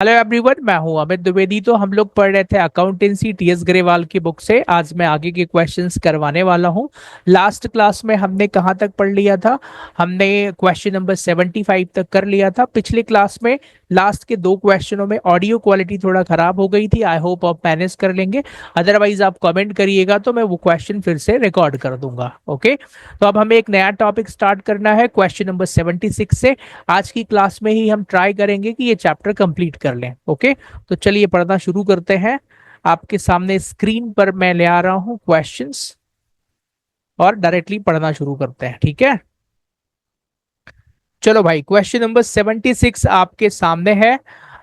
Hello everyone, मैं हूं अमित द्विवेदी। तो हम लोग पढ़ रहे थे अकाउंटेंसी टीएस ग्रेवाल की बुक से। आज मैं आगे के क्वेश्चंस करवाने वाला हूं। लास्ट क्लास में हमने कहां तक पढ़ लिया था? हमने क्वेश्चन नंबर 75 तक कर लिया था। पिछली क्लास में लास्ट के दो क्वेश्चनों में ऑडियो क्वालिटी थोड़ा खराब हो गई थी। आई होप आप मैनेज कर लेंगे। अदरवाइज आप कमेंट करिएगा तो मैं वो क्वेश्चन फिर से रिकॉर्ड कर दूंगा। ओके, तो अब हमें एक नया टॉपिक स्टार्ट करना है क्वेश्चन नंबर 76 से। आज की क्लास में ही हम ट्राई करेंगे कि ये चैप्टर कंप्लीट कर लें। ओके, तो चलिए पढ़ना शुरू करते हैं। आपके सामने स्क्रीन पर मैं ले आ रहा हूं क्वेश्चंस और डायरेक्टली पढ़ना शुरू करते हैं। ठीक है, चलो भाई, क्वेश्चन नंबर 76 आपके सामने है।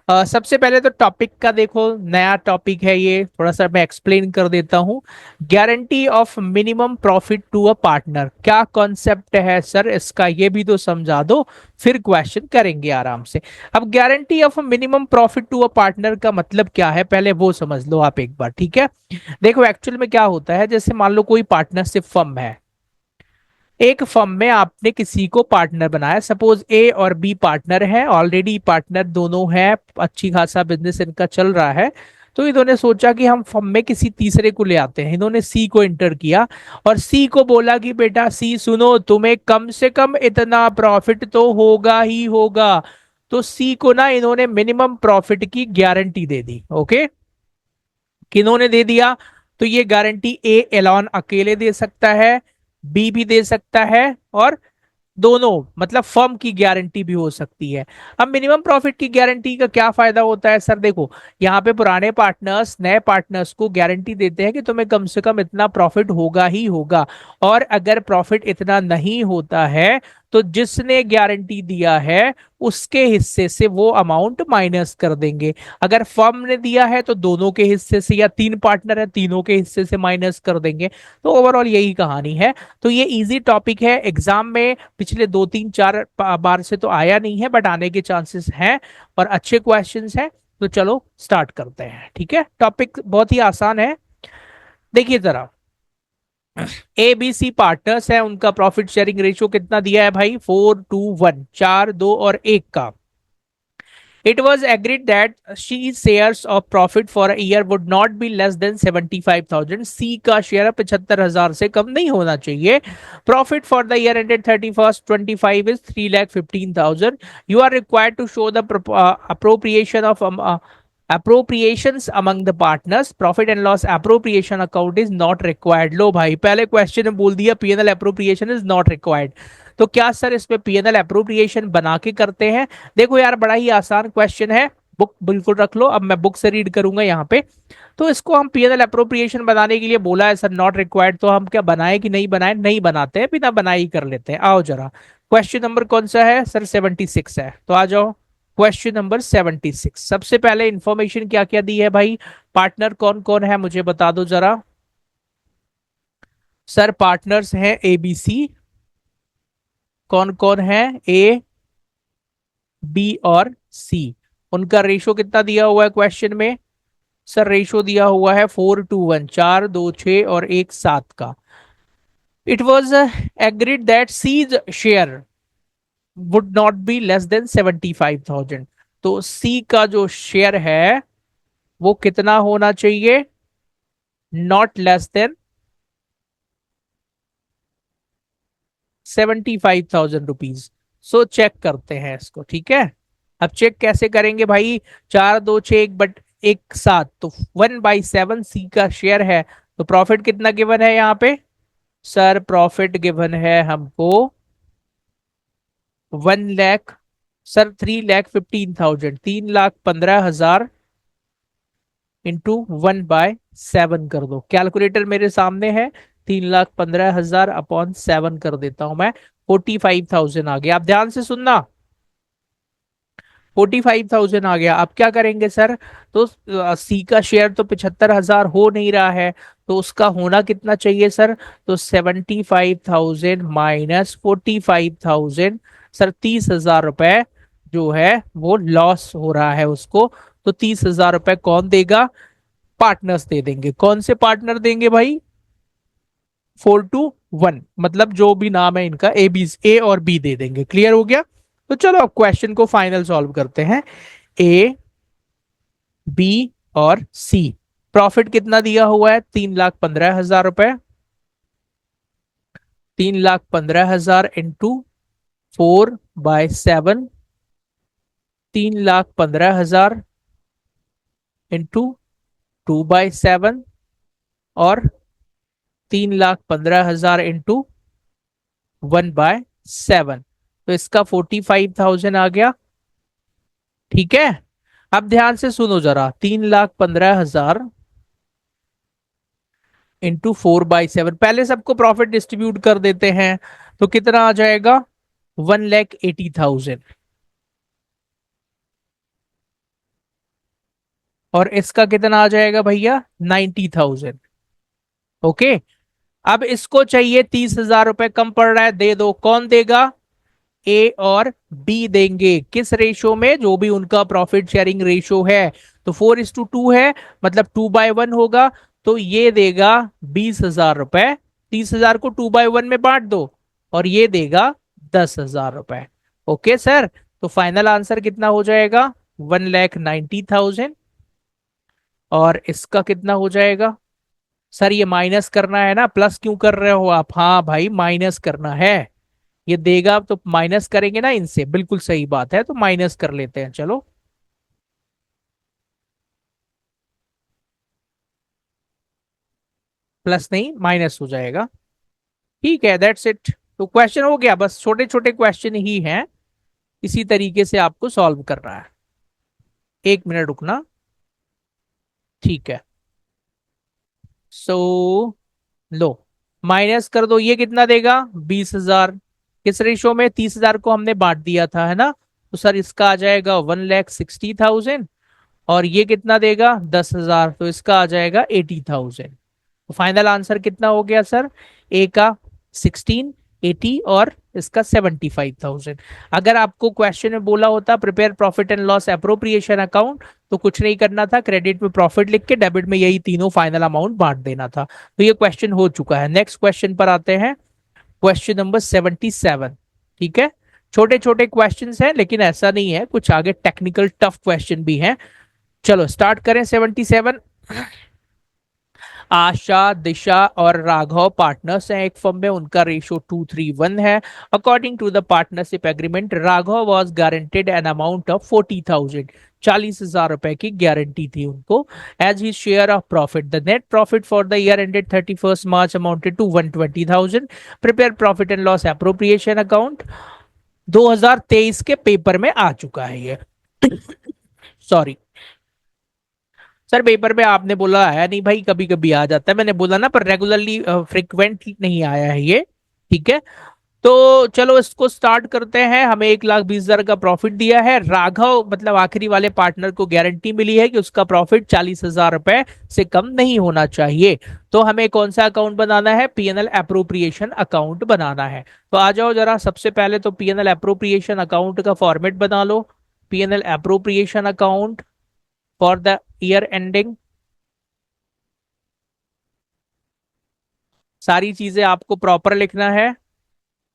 सबसे पहले तो टॉपिक का देखो, नया टॉपिक है ये, थोड़ा सा मैं एक्सप्लेन कर देता हूँ। Guarantee of minimum profit to a partner, क्या कॉन्सेप्ट है सर इसका, ये भी तो समझा दो, फिर क्वेश्चन करेंगे आराम से। अब guarantee of minimum profit to a partner का मतलब क्या है, पहले वो समझ लो आप एक बार। ठीक है, देखो एक्चुअल में क्या होता है, जैसे मान लो कोई पार्टनरशिप फर्म है। एक फर्म में आपने किसी को पार्टनर बनाया, सपोज ए और बी पार्टनर है, ऑलरेडी पार्टनर दोनों है, अच्छी खासा बिजनेस इनका चल रहा है। तो इन्होंने सोचा कि हम फर्म में किसी तीसरे को ले आते हैं। इन्होंने सी को इंटर किया और सी को बोला कि बेटा सी सुनो, तुम्हें कम से कम इतना प्रॉफिट तो होगा ही होगा। तो सी को ना इन्होंने मिनिमम प्रॉफिट की गारंटी दे दी। ओके, किन्होंने दे दिया? तो ये गारंटी ए एलॉन अकेले दे सकता है, बी भी दे सकता है, और दोनों मतलब फर्म की गारंटी भी हो सकती है। अब मिनिमम प्रॉफिट की गारंटी का क्या फायदा होता है सर? देखो, यहाँ पे पुराने पार्टनर्स नए पार्टनर्स को गारंटी देते हैं कि तुम्हें कम से कम इतना प्रॉफिट होगा ही होगा। और अगर प्रॉफिट इतना नहीं होता है तो जिसने गारंटी दिया है उसके हिस्से से वो अमाउंट माइनस कर देंगे। अगर फर्म ने दिया है तो दोनों के हिस्से से, या तीन पार्टनर है तीनों के हिस्से से माइनस कर देंगे। तो ओवरऑल यही कहानी है। तो ये इजी टॉपिक है, एग्जाम में पिछले दो तीन चार बार से तो आया नहीं है, बट आने के चांसेस हैं और अच्छे क्वेश्चंस हैं। तो चलो स्टार्ट करते हैं। ठीक है, टॉपिक बहुत ही आसान है। देखिए जरा, ए बी सी पार्टनर्स है, उनका प्रॉफिट शेयरिंग रेशियो कितना दिया है भाई? 4:1, 4, 2 और 1 का। It was agreed that C's shares of profit for a year would not be less than 75,000. C का शेयर 75,000 से कम नहीं होना चाहिए। Profit for the year ended 31st 25 is 3,15,000. You are required to show the appropriations among the partners. Profit and loss appropriation account is not required. लो भाई, पहले question में बोल दिया P&L appropriation is not required। तो क्या sir इसमें P&L appropriation बना के करते हैं? देखो यार, बड़ा ही आसान क्वेश्चन है। बुक बिल्कुल रख लो, अब मैं बुक से रीड करूंगा यहाँ पे। तो इसको हम P&L अप्रोप्रिएशन बनाने के लिए बोला है सर, नॉट रिक्वायर्ड, तो हम क्या बनाए कि नहीं बनाए? नहीं बनाते हैं, बिना बनाए ही कर लेते हैं। आओ जरा, क्वेश्चन नंबर कौन सा है सर? 76 है, तो आ जाओ। क्वेश्चन नंबर 76, सबसे पहले इंफॉर्मेशन क्या क्या दी है भाई? पार्टनर कौन कौन है मुझे बता दो जरा। सर पार्टनर्स हैं ABC। कौन कौन है? ए, बी और सी। उनका रेशो कितना दिया हुआ है क्वेश्चन में? सर रेशो दिया हुआ है 4:1, 4, 2, 6 और 1, 7 का। It was agreed that C's share would not be less than 75,000। तो सी का जो शेयर है वो कितना होना चाहिए? Not less than 75,000 rupees. सो चेक करते हैं इसको। ठीक है, अब चेक कैसे करेंगे भाई? 4, 2, 6 बट 1, 7, तो 1/7 सी का शेयर है। तो प्रॉफिट कितना गिवन है यहाँ पे? सर प्रॉफिट गिवन है हमको 1 लाख, सर 3,15,000, 3,15,000 इंटू 1/7 कर दो। कैलकुलेटर मेरे सामने है, 3,15,000 अपॉन 7 कर देता हूं मैं। 45,000 आ गया। आप ध्यान से सुनना, 45,000 आ गया। अब क्या करेंगे सर? तो सी का शेयर तो 75,000 हो नहीं रहा है, तो उसका होना कितना चाहिए सर? तो 75,000 माइनस 45,000, सर 30,000 रुपए जो है वो लॉस हो रहा है उसको। तो 30,000 रुपए कौन देगा? पार्टनर्स दे देंगे। कौन से पार्टनर देंगे भाई? 4:1, मतलब जो भी नाम है इनका, ए और बी दे देंगे। क्लियर हो गया? तो चलो अब क्वेश्चन को फाइनल सॉल्व करते हैं। ए बी और सी। प्रॉफिट कितना दिया हुआ है? 3,15,000 रुपए। 3,15,000 इंटू 4/7। 3,15,000 इंटू 2/7 और 3,15,000 इंटू 1/7। तो इसका 45,000 आ गया। ठीक है, अब ध्यान से सुनो जरा। 3,15,000 इंटू 4/7, पहले सबको प्रॉफिट डिस्ट्रीब्यूट कर देते हैं। तो कितना आ जाएगा? 1,80,000। और इसका कितना आ जाएगा भैया? 90,000। ओके, अब इसको चाहिए 30,000 रुपए, कम पड़ रहा है, दे दो। कौन देगा? ए और बी देंगे। किस रेशो में? जो भी उनका प्रॉफिट शेयरिंग रेशो है। तो 4:2 है, मतलब 2/1 होगा। तो ये देगा 20,000 रुपए। 30,000 को 2/1 में बांट दो और ये देगा 10,000 रुपए। ओके सर, तो फाइनल आंसर कितना हो जाएगा? 1,90,000। और इसका कितना हो जाएगा? सर ये माइनस करना है ना, प्लस क्यों कर रहे हो आप? हाँ भाई, माइनस करना है। ये देगा तो माइनस करेंगे ना इनसे, बिल्कुल सही बात है, तो माइनस कर लेते हैं चलो। प्लस नहीं, माइनस हो जाएगा। ठीक है, दैट्स इट। तो क्वेश्चन हो गया, बस छोटे छोटे क्वेश्चन ही हैं, इसी तरीके से आपको सॉल्व करना है। 1 मिनट रुकना। ठीक है, सो लो, माइनस कर दो। ये कितना देगा? 20,000। किस रेशो में? 30,000 को हमने बांट दिया था, है ना? तो सर इसका आ जाएगा 1,60,000। और ये कितना देगा? 10,000, तो इसका आ जाएगा 80,000। तो फाइनल आंसर कितना हो गया सर? ए का 16, 80 और इसका 75,000। अगर आपको क्वेश्चन में बोला होता prepare profit and loss appropriation account, तो कुछ नहीं करना था, क्रेडिट में प्रॉफिट लिख के डेबिट में यही तीनों फाइनल अमाउंट बांट देना था। तो ये क्वेश्चन हो चुका है। नेक्स्ट क्वेश्चन पर आते हैं, क्वेश्चन नंबर 77। ठीक है, छोटे छोटे क्वेश्चन हैं, लेकिन ऐसा नहीं है, कुछ आगे टेक्निकल टफ क्वेश्चन भी हैं। चलो स्टार्ट करें। 77। आशा, दिशा और राघव पार्टनर्स हैं एक फर्म में, उनका रेशो 2:3:1 है। According to the partnership agreement, Raghav was guaranteed an amount of 40,000। 40,000 रुपए की गारंटी थी उनको as he share of profit. The net profit for the year ended 31 March amounted to 120,000। Prepare profit and loss appropriation account. 2023 के paper में आ चुका है ये। Sorry sir, paper में आपने बोला आया नहीं भाई, कभी कभी आ जाता है, मैंने बोला ना, पर रेगुलरली फ्रिक्वेंट नहीं आया है ये। ठीक है, तो चलो इसको स्टार्ट करते हैं। हमें 1,20,000 का प्रॉफिट दिया है। राघव मतलब आखिरी वाले पार्टनर को गारंटी मिली है कि उसका प्रॉफिट 40,000 रुपए से कम नहीं होना चाहिए। तो हमें कौन सा अकाउंट बनाना है? पीएनएल अप्रोप्रिएशन अकाउंट बनाना है। तो आ जाओ जरा, सबसे पहले तो पीएनएल अप्रोप्रिएशन अकाउंट का फॉर्मेट बना लो। PNL appropriation account for the year ending. सारी चीजें आपको प्रॉपर लिखना है,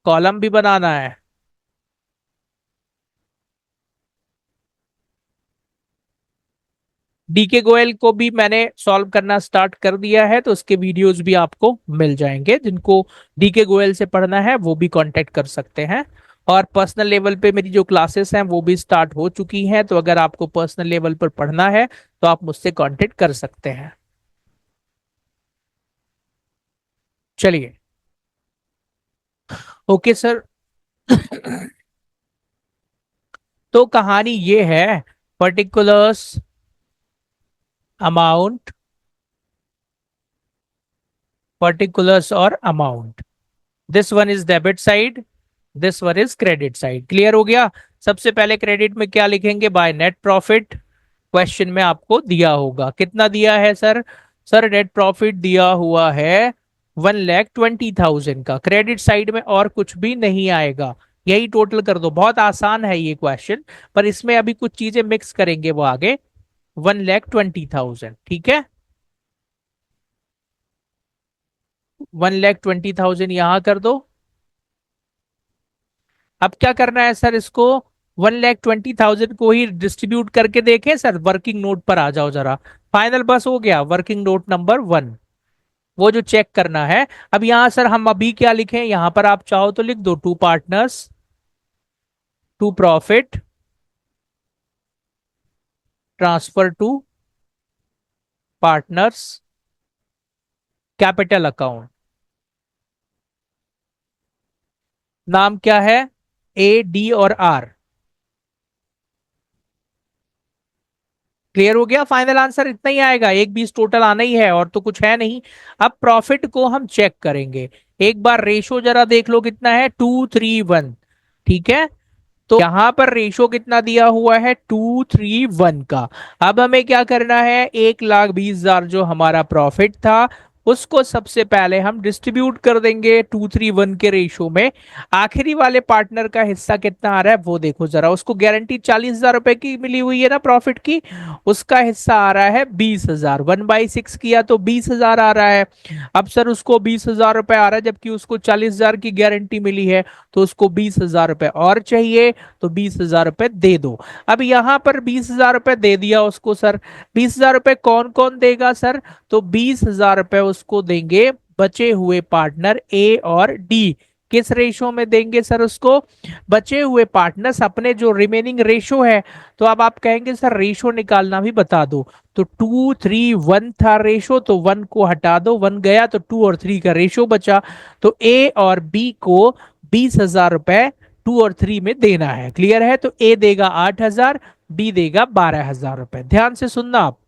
कॉलम भी बनाना है। डीके गोयल को भी मैंने सॉल्व करना स्टार्ट कर दिया है, तो उसके वीडियोस भी आपको मिल जाएंगे। जिनको डीके गोयल से पढ़ना है वो भी कांटेक्ट कर सकते हैं। और पर्सनल लेवल पे मेरी जो क्लासेस हैं वो भी स्टार्ट हो चुकी हैं, तो अगर आपको पर्सनल लेवल पर पढ़ना है तो आप मुझसे कांटेक्ट कर सकते हैं। चलिए, ओके सर। तो कहानी ये है, पर्टिकुलर्स अमाउंट, पर्टिकुलर्स और amount. This one is debit side, this one is credit side. Clear हो गया? सबसे पहले क्रेडिट में क्या लिखेंगे? By net profit. क्वेश्चन में आपको दिया होगा, कितना दिया है सर? सर नेट प्रॉफिट दिया हुआ है 1,20,000 का। क्रेडिट साइड में और कुछ भी नहीं आएगा, यही टोटल कर दो। बहुत आसान है ये क्वेश्चन, पर इसमें अभी कुछ चीजें मिक्स करेंगे वो आगे। 1,20,000, ठीक है। 1,20,000 यहां कर दो। अब क्या करना है सर? इसको 1,20,000 को ही डिस्ट्रीब्यूट करके देखें सर। वर्किंग नोट पर आ जाओ जरा। फाइनल बस हो गया वर्किंग नोट नंबर 1, वो जो चेक करना है। अब यहां सर हम अभी क्या लिखें, यहां पर आप चाहो तो लिख दो to partners to profit transfer to partners capital account. नाम क्या है, ए डी और आर। क्लियर हो गया, फाइनल आंसर इतना ही आएगा, 1,20 टोटल आना ही है और तो कुछ है नहीं। अब प्रॉफिट को हम चेक करेंगे। एक बार रेशो जरा देख लो कितना है, 2:3:1। ठीक है, तो यहां पर रेशो कितना दिया हुआ है, 2:3:1 का। अब हमें क्या करना है, 1,20,000 जो हमारा प्रॉफिट था उसको सबसे पहले हम डिस्ट्रीब्यूट कर देंगे 2:3:1 के रेशो में। आखिरी वाले पार्टनर का हिस्सा कितना आ रहा है वो देखो जरा, उसको गारंटी 40,000 रुपए की मिली हुई है ना प्रॉफिट की, उसका हिस्सा आ रहा है 20,000। 1/6 किया तो 20,000 आ रहा है। अब सर उसको 20,000 रुपए आ रहा है जबकि उसको 40,000 की गारंटी मिली है, तो उसको 20,000 रुपए और चाहिए, तो 20,000 रुपए दे दो। अब यहां पर 20,000 रुपए दे दिया उसको सर। 20,000 रुपए कौन कौन देगा सर, तो 20,000 रुपए उसको देंगे बचे हुए पार्टनर ए और डी। किस रेशो में देंगे सर उसको, बचे हुए पार्टनर्स अपने जो रिमेनिंग रेशो है। तो अब आप कहेंगे सर रेशो निकालना भी बता दो, तो 2:3:1 था रेशो, तो 1 को हटा दो, 1 गया तो 2 और 3 का रेशो बचा। तो ए और बी को 20,000 रुपए 2 और 3 में देना है। क्लियर है, तो ए देगा 8,000, बी देगा 12,000 रुपए। ध्यान से सुनना आप।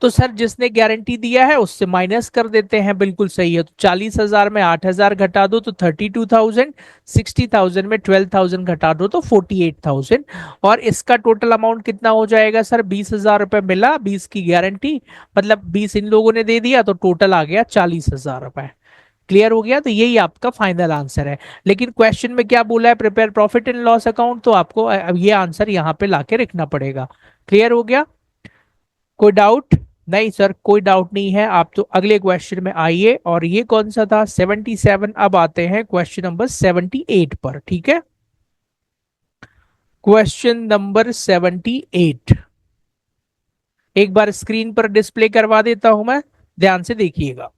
तो सर जिसने गारंटी दिया है उससे माइनस कर देते हैं, बिल्कुल सही है। तो 40,000 में 8,000 घटा दो तो 32,000, 60,000 में 12,000 घटा दो तो 48,000। और इसका टोटल अमाउंट कितना हो जाएगा सर, 20,000 रुपए मिला, 20 की गारंटी, मतलब 20 इन लोगों ने दे दिया, तो टोटल आ गया 40,000 रुपए। क्लियर हो गया, तो यही आपका फाइनल आंसर है। लेकिन क्वेश्चन में क्या बोला है, prepare profit and loss account, तो आपको अब ये आंसर यहाँ पे लाके रखना पड़ेगा। क्लियर हो गया, कोई डाउट? नहीं सर कोई डाउट नहीं है। आप तो अगले क्वेश्चन में आइए, और ये कौन सा था, 77। अब आते हैं क्वेश्चन नंबर 78 पर। ठीक है, क्वेश्चन नंबर 78 एक बार स्क्रीन पर डिस्प्ले करवा देता हूं मैं, ध्यान से देखिएगा।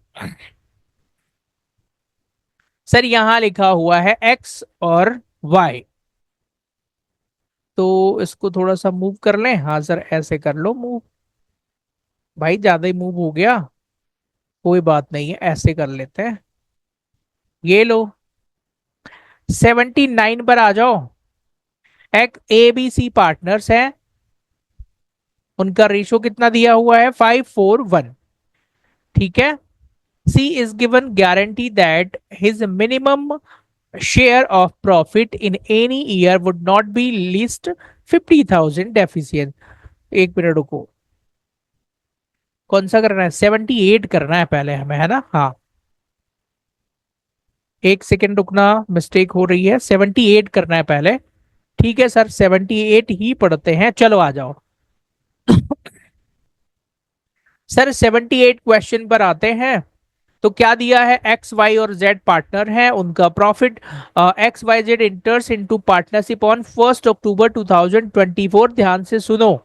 सर यहां लिखा हुआ है एक्स और वाई, तो इसको थोड़ा सा मूव कर लें। हाँ सर ऐसे कर लो मूव, भाई ज्यादा ही मूव हो गया, कोई बात नहीं है, ऐसे कर लेते हैं। ये लो, 79 पर आ जाओ। एक ए बी सी पार्टनर्स हैं, उनका रेशो कितना दिया हुआ है, 5:4:1। ठीक है, C is given guarantee that his minimum share of profit in any year would not be least 50,000 deficient. एक मिनट रुको, कौन सा करना है, 78 करना है पहले हमें, है ना। हाँ, एक सेकेंड रुकना, मिस्टेक हो रही है, 78 करना है पहले। ठीक है सर, 78 ही पढ़ते हैं, चलो आ जाओ। सर 78 क्वेश्चन पर आते हैं। तो क्या दिया है, एक्स वाई और जेड पार्टनर हैं, उनका profit, X Y Z enters into partnership on 1 October 2024। ध्यान से सुनो,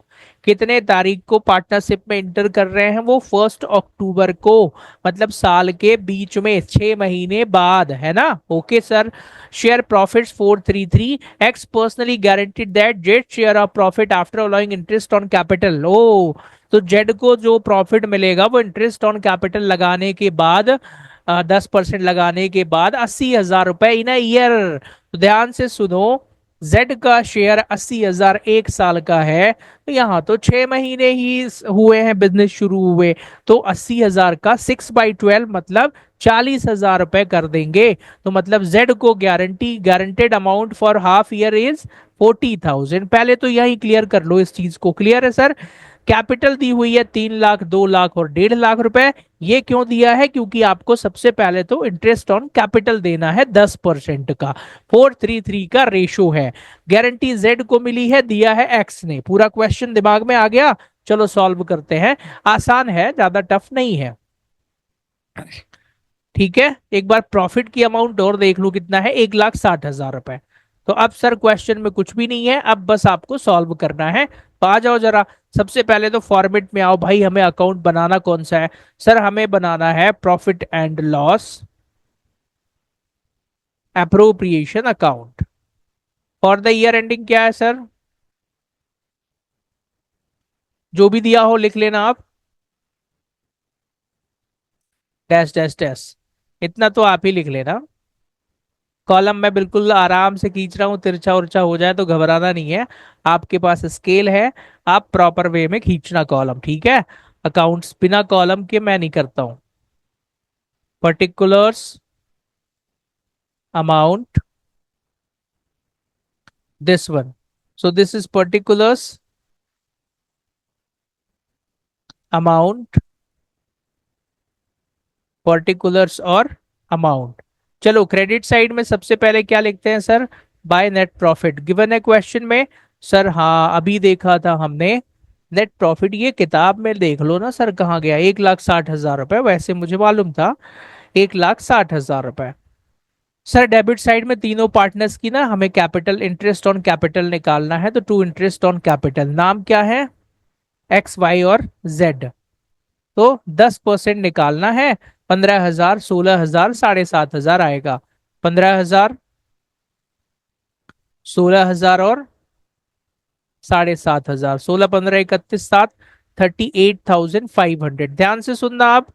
कितने तारीख को पार्टनरशिप में इंटर कर रहे हैं वो, 1 अक्टूबर को, मतलब साल के बीच में 6 महीने बाद, है ना। Okay sir, share profits 433, X personally guaranteed that Z share of profit after allowing interest on capital. ओ, तो जेड को जो प्रॉफिट मिलेगा वो इंटरेस्ट ऑन कैपिटल लगाने के बाद, 10% लगाने के बाद 80,000 रुपए इन ईयर। तो ध्यान से सुनो, जेड का शेयर 80,000 एक साल का है, तो यहाँ तो 6 महीने ही हुए हैं बिजनेस शुरू हुए, तो 80,000 का 6/12 मतलब 40,000 रुपए कर देंगे। तो मतलब जेड को guaranteed amount for half year is 40,000। पहले तो यही क्लियर कर लो इस चीज को। क्लियर है सर, कैपिटल दी हुई है 3 लाख, 2 लाख और 1.5 लाख रुपए। ये क्यों दिया है, क्योंकि आपको सबसे पहले तो इंटरेस्ट ऑन कैपिटल देना है 10% का, 433 का रेशो है। गारंटी जेड को मिली है, दिया है एक्स ने। पूरा क्वेश्चन दिमाग में आ गया, चलो सॉल्व करते हैं। आसान है, ज्यादा टफ नहीं है। ठीक है, एक बार प्रॉफिट की अमाउंट और देख लो कितना है, 1,60,000 रुपए। तो अब सर क्वेश्चन में कुछ भी नहीं है, अब बस आपको सॉल्व करना है। तो आ जाओ जरा, सबसे पहले तो फॉर्मेट में आओ भाई। हमें अकाउंट बनाना कौन सा है सर? हमें बनाना है profit and loss appropriation account for the year ending. क्या है सर? जो भी दिया हो लिख लेना आप, डैश डैश डैश, इतना तो आप ही लिख लेना। कॉलम मैं बिल्कुल आराम से खींच रहा हूँ, तिरछा उर्छा हो जाए तो घबराना नहीं है। आपके पास स्केल है, आप प्रॉपर वे में खींचना कॉलम, ठीक है? अकाउंट्स बिना कॉलम के मैं नहीं करता हूँ। Particulars amount, this one, so this is particulars amount, particulars और अमाउंट। चलो क्रेडिट साइड में सबसे पहले क्या लिखते हैं sir? By net profit given है क्वेश्चन में। सर हाँ, अभी देखा था हमने नेट प्रॉफिट, ये किताब में देख लो ना सर, कहाँ गया? 1,60,000 रुपए, वैसे मुझे मालूम था 1,60,000 रुपए। सर डेबिट साइड में तीनों पार्टनर्स की ना हमें कैपिटल, इंटरेस्ट ऑन कैपिटल निकालना है, तो टू इंटरेस्ट ऑन कैपिटल, नाम क्या है? एक्स वाई और जेड। तो 10% निकालना है। 15,000, 16,000, 7,500 आएगा। 15,000, 16,000 और 7,500, 16, 15, 31, 7, 38,500। ध्यान से सुनना आप।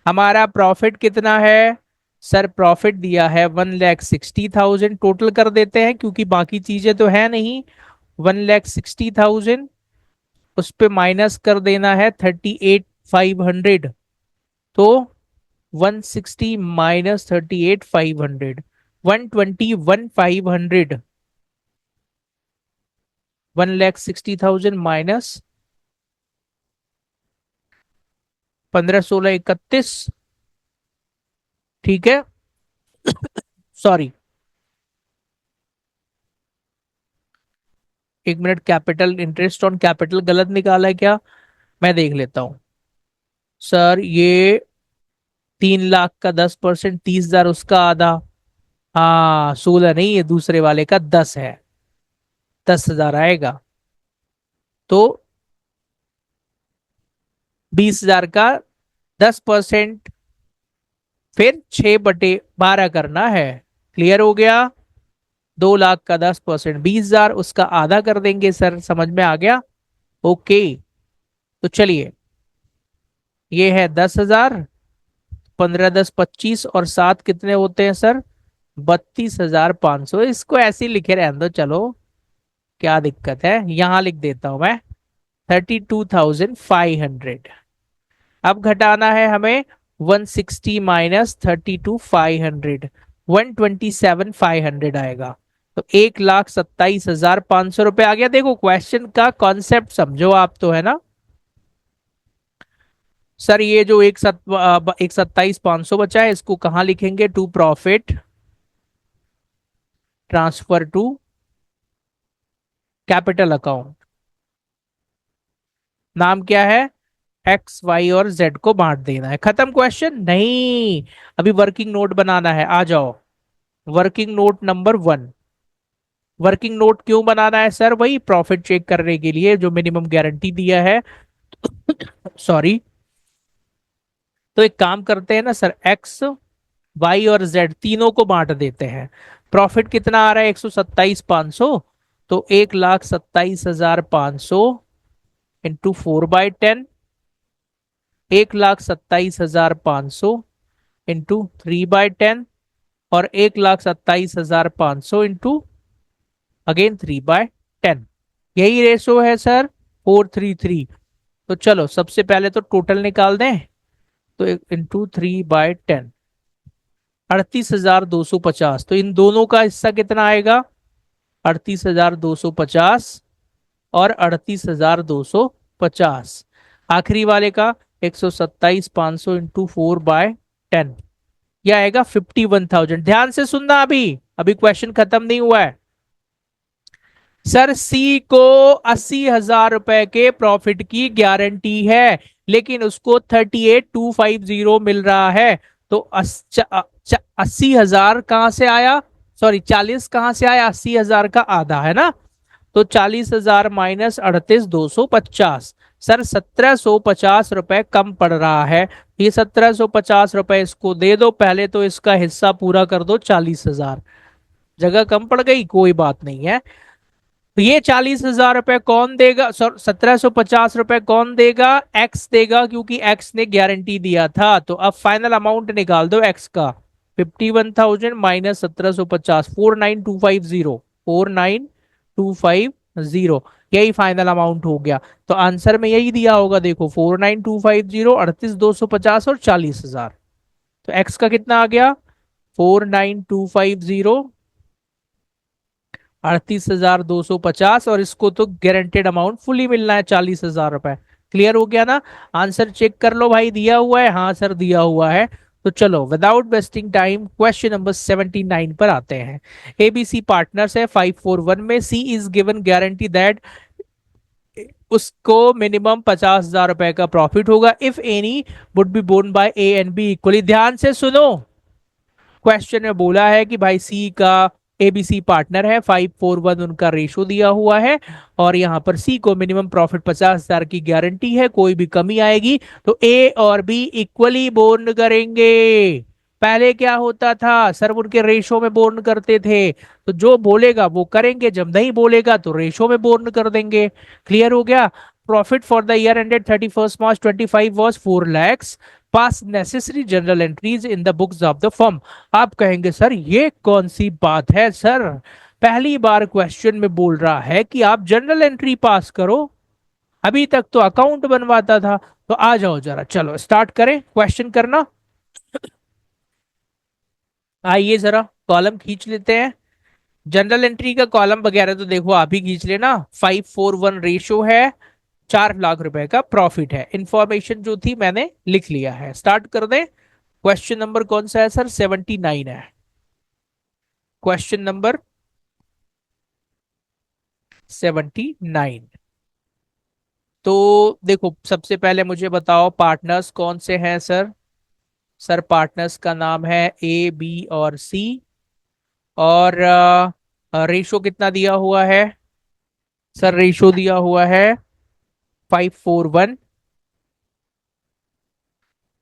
हमारा प्रॉफिट कितना है सर? प्रॉफिट दिया है 1,60,000। टोटल कर देते हैं क्योंकि बाकी चीजें तो है नहीं। 1,60,000, उस पे माइनस कर देना है 38,500। तो 160 माइनस 38,500, 121,500। 1,60,000 माइनस 15, 16, 31, ठीक है? सॉरी, एक minute, capital interest on capital गलत निकाला है क्या? मैं देख लेता हूं। सर ये 3 लाख का 10%, 30,000, उसका आधा। हाँ 16 नहीं, ये दूसरे वाले का 10 है, 10,000 आएगा। तो 20,000 का 10%, फिर 6/12 करना है। क्लियर हो गया? 2 लाख का 10%, 20,000, उसका आधा कर देंगे सर, समझ में आ गया? ओके। तो चलिए, ये है 10,000, 15, 10, 25 और 7 कितने होते हैं सर? 32,500। इसको ऐसे ही लिखे रहने दो, चलो क्या दिक्कत है, यहां लिख देता हूं मैं 32,500। अब घटाना है हमें 160 माइनस 32,500, 127,500 आएगा। तो 1,27,500 रुपए आ गया। देखो क्वेश्चन का कॉन्सेप्ट समझो आप तो, है ना? सर ये जो 1,27,500 बचा है, इसको कहाँ लिखेंगे? To profit transfer to capital account. नाम क्या है? एक्स वाई और जेड को बांट देना है। खत्म क्वेश्चन? नहीं, अभी वर्किंग नोट बनाना है, आ जाओ। Working note number 1। Working note क्यों बनाना है सर? वही प्रॉफिट चेक करने के लिए, जो मिनिमम गारंटी दिया है। सॉरी। तो एक काम करते हैं ना सर, एक्स वाई और जेड तीनों को बांट देते हैं। प्रॉफिट कितना आ रहा है? 127,500। तो 1,27,500 इंटू 4/10, 1,27,500 इंटू 3/10, और 1,27,500 इंटू अगेन 3/10। यही रेशो है सर, 433। तो चलो सबसे पहले तो टोटल निकाल दें। तो इंटू 3/10, 38,250। तो इन दोनों का हिस्सा कितना आएगा? 38,250 और 38,250। आखिरी वाले का 127,500 इंटू 4/10, यह आएगा 51,000। ध्यान से सुनना, अभी अभी क्वेश्चन खत्म नहीं हुआ है। सर सी को 80,000 रुपए के प्रॉफिट की गारंटी है, लेकिन उसको 38,250 मिल रहा है। तो 80,000 कहां से आया? सॉरी 40 कहाँ से आया, 80,000 का आधा है ना, तो 40,000 माइनस 38,250। सर 1,750 रुपए कम पड़ रहा है, ये 1,750 रुपए इसको दे दो, पहले तो इसका हिस्सा पूरा कर दो 40,000, जगह कम पड़ गई कोई बात नहीं है। तो ये 40,000 रुपए कौन देगा, सर 1,750 रुपए कौन देगा, एक्स देगा, क्योंकि एक्स ने गारंटी दिया था। तो अब फाइनल अमाउंट निकाल दो एक्स का, 51,000 माइनस 1,750, 49,250, 49,250, यही फाइनल अमाउंट हो गया। तो आंसर में यही दिया होगा, देखो 49,250, 38,250 और 40,000। तो एक्स का कितना आ गया, 49,250, 38,250, और इसको तो गारंटेड अमाउंट फुली मिलना है 40,000 रुपए। क्लियर हो गया ना। आंसर चेक कर लो भाई, दिया हुआ है, हाँ सर दिया हुआ है। तो चलो without wasting time question number 79 पर आते हैं। एबीसी पार्टनर्स है 541 में, C is given guarantee that उसको मिनिमम 50,000 रुपए का प्रॉफिट होगा if any would be borne by A and B equally. ध्यान से सुनो, क्वेश्चन में बोला है कि भाई सी का एबीसी पार्टनर है, 541 उनका रेशो दिया हुआ है, और यहां पर सी को मिनिमम प्रॉफिट 50,000 की गारंटी है, कोई भी कमी आएगी तो ए और बी इक्वली बोर्न करेंगे। पहले क्या होता था सर, उनके रेशो में बोर्न करते थे, तो जो बोलेगा वो करेंगे, जब नहीं बोलेगा तो रेशो में बोर्न कर देंगे। क्लियर हो गया। Profit for the year ended 31 March 25 was 4 lakhs, pass necessary general entries in the books of the firm. आप कहेंगे सर ये कौन सी बात है सर, पहली बार क्वेश्चन में बोल रहा है कि आप जनरल एंट्री पास करो, अभी तक तो अकाउंट बनवाता था। तो आ जाओ जरा, चलो स्टार्ट करें क्वेश्चन करना। आइए जरा कॉलम खींच लेते हैं। जनरल एंट्री का कॉलम वगैरह तो देखो आप ही खींच लेना। 541 रेशो है, 4 लाख रुपए का प्रॉफिट है, इंफॉर्मेशन जो थी मैंने लिख लिया है। स्टार्ट कर दें। क्वेश्चन नंबर कौन सा है सर, 79 है। Question number 79। तो देखो सबसे पहले मुझे बताओ पार्टनर्स कौन से हैं सर। सर पार्टनर्स का नाम है ए बी और सी, और रेशो कितना दिया हुआ है सर, रेशो दिया हुआ है 541।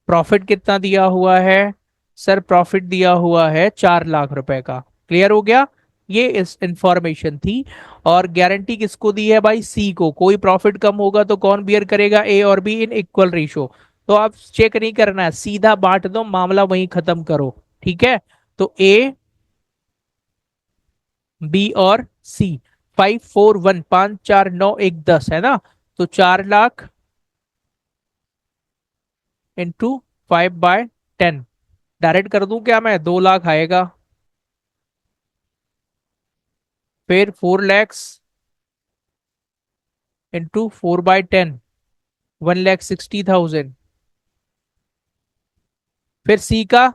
प्रॉफिट कितना दिया हुआ है सर, प्रॉफिट दिया हुआ है 4 लाख रुपए का। क्लियर हो गया, ये इस इंफॉर्मेशन थी। और गारंटी किसको दी है भाई, सी को। कोई प्रॉफिट कम होगा तो कौन बियर करेगा, ए और बी इन इक्वल रेशो। तो आप चेक नहीं करना है, सीधा बांट दो, मामला वहीं खत्म करो। ठीक है, तो ए बी और सी, 541, 5 4 9 1 10 है ना, तो 4 लाख इंटू 5/10। डायरेक्ट कर दूं क्या मैं, 2 लाख आएगा। फिर 4 लैक्स इंटू 4/10, 1,60,000। फिर सी का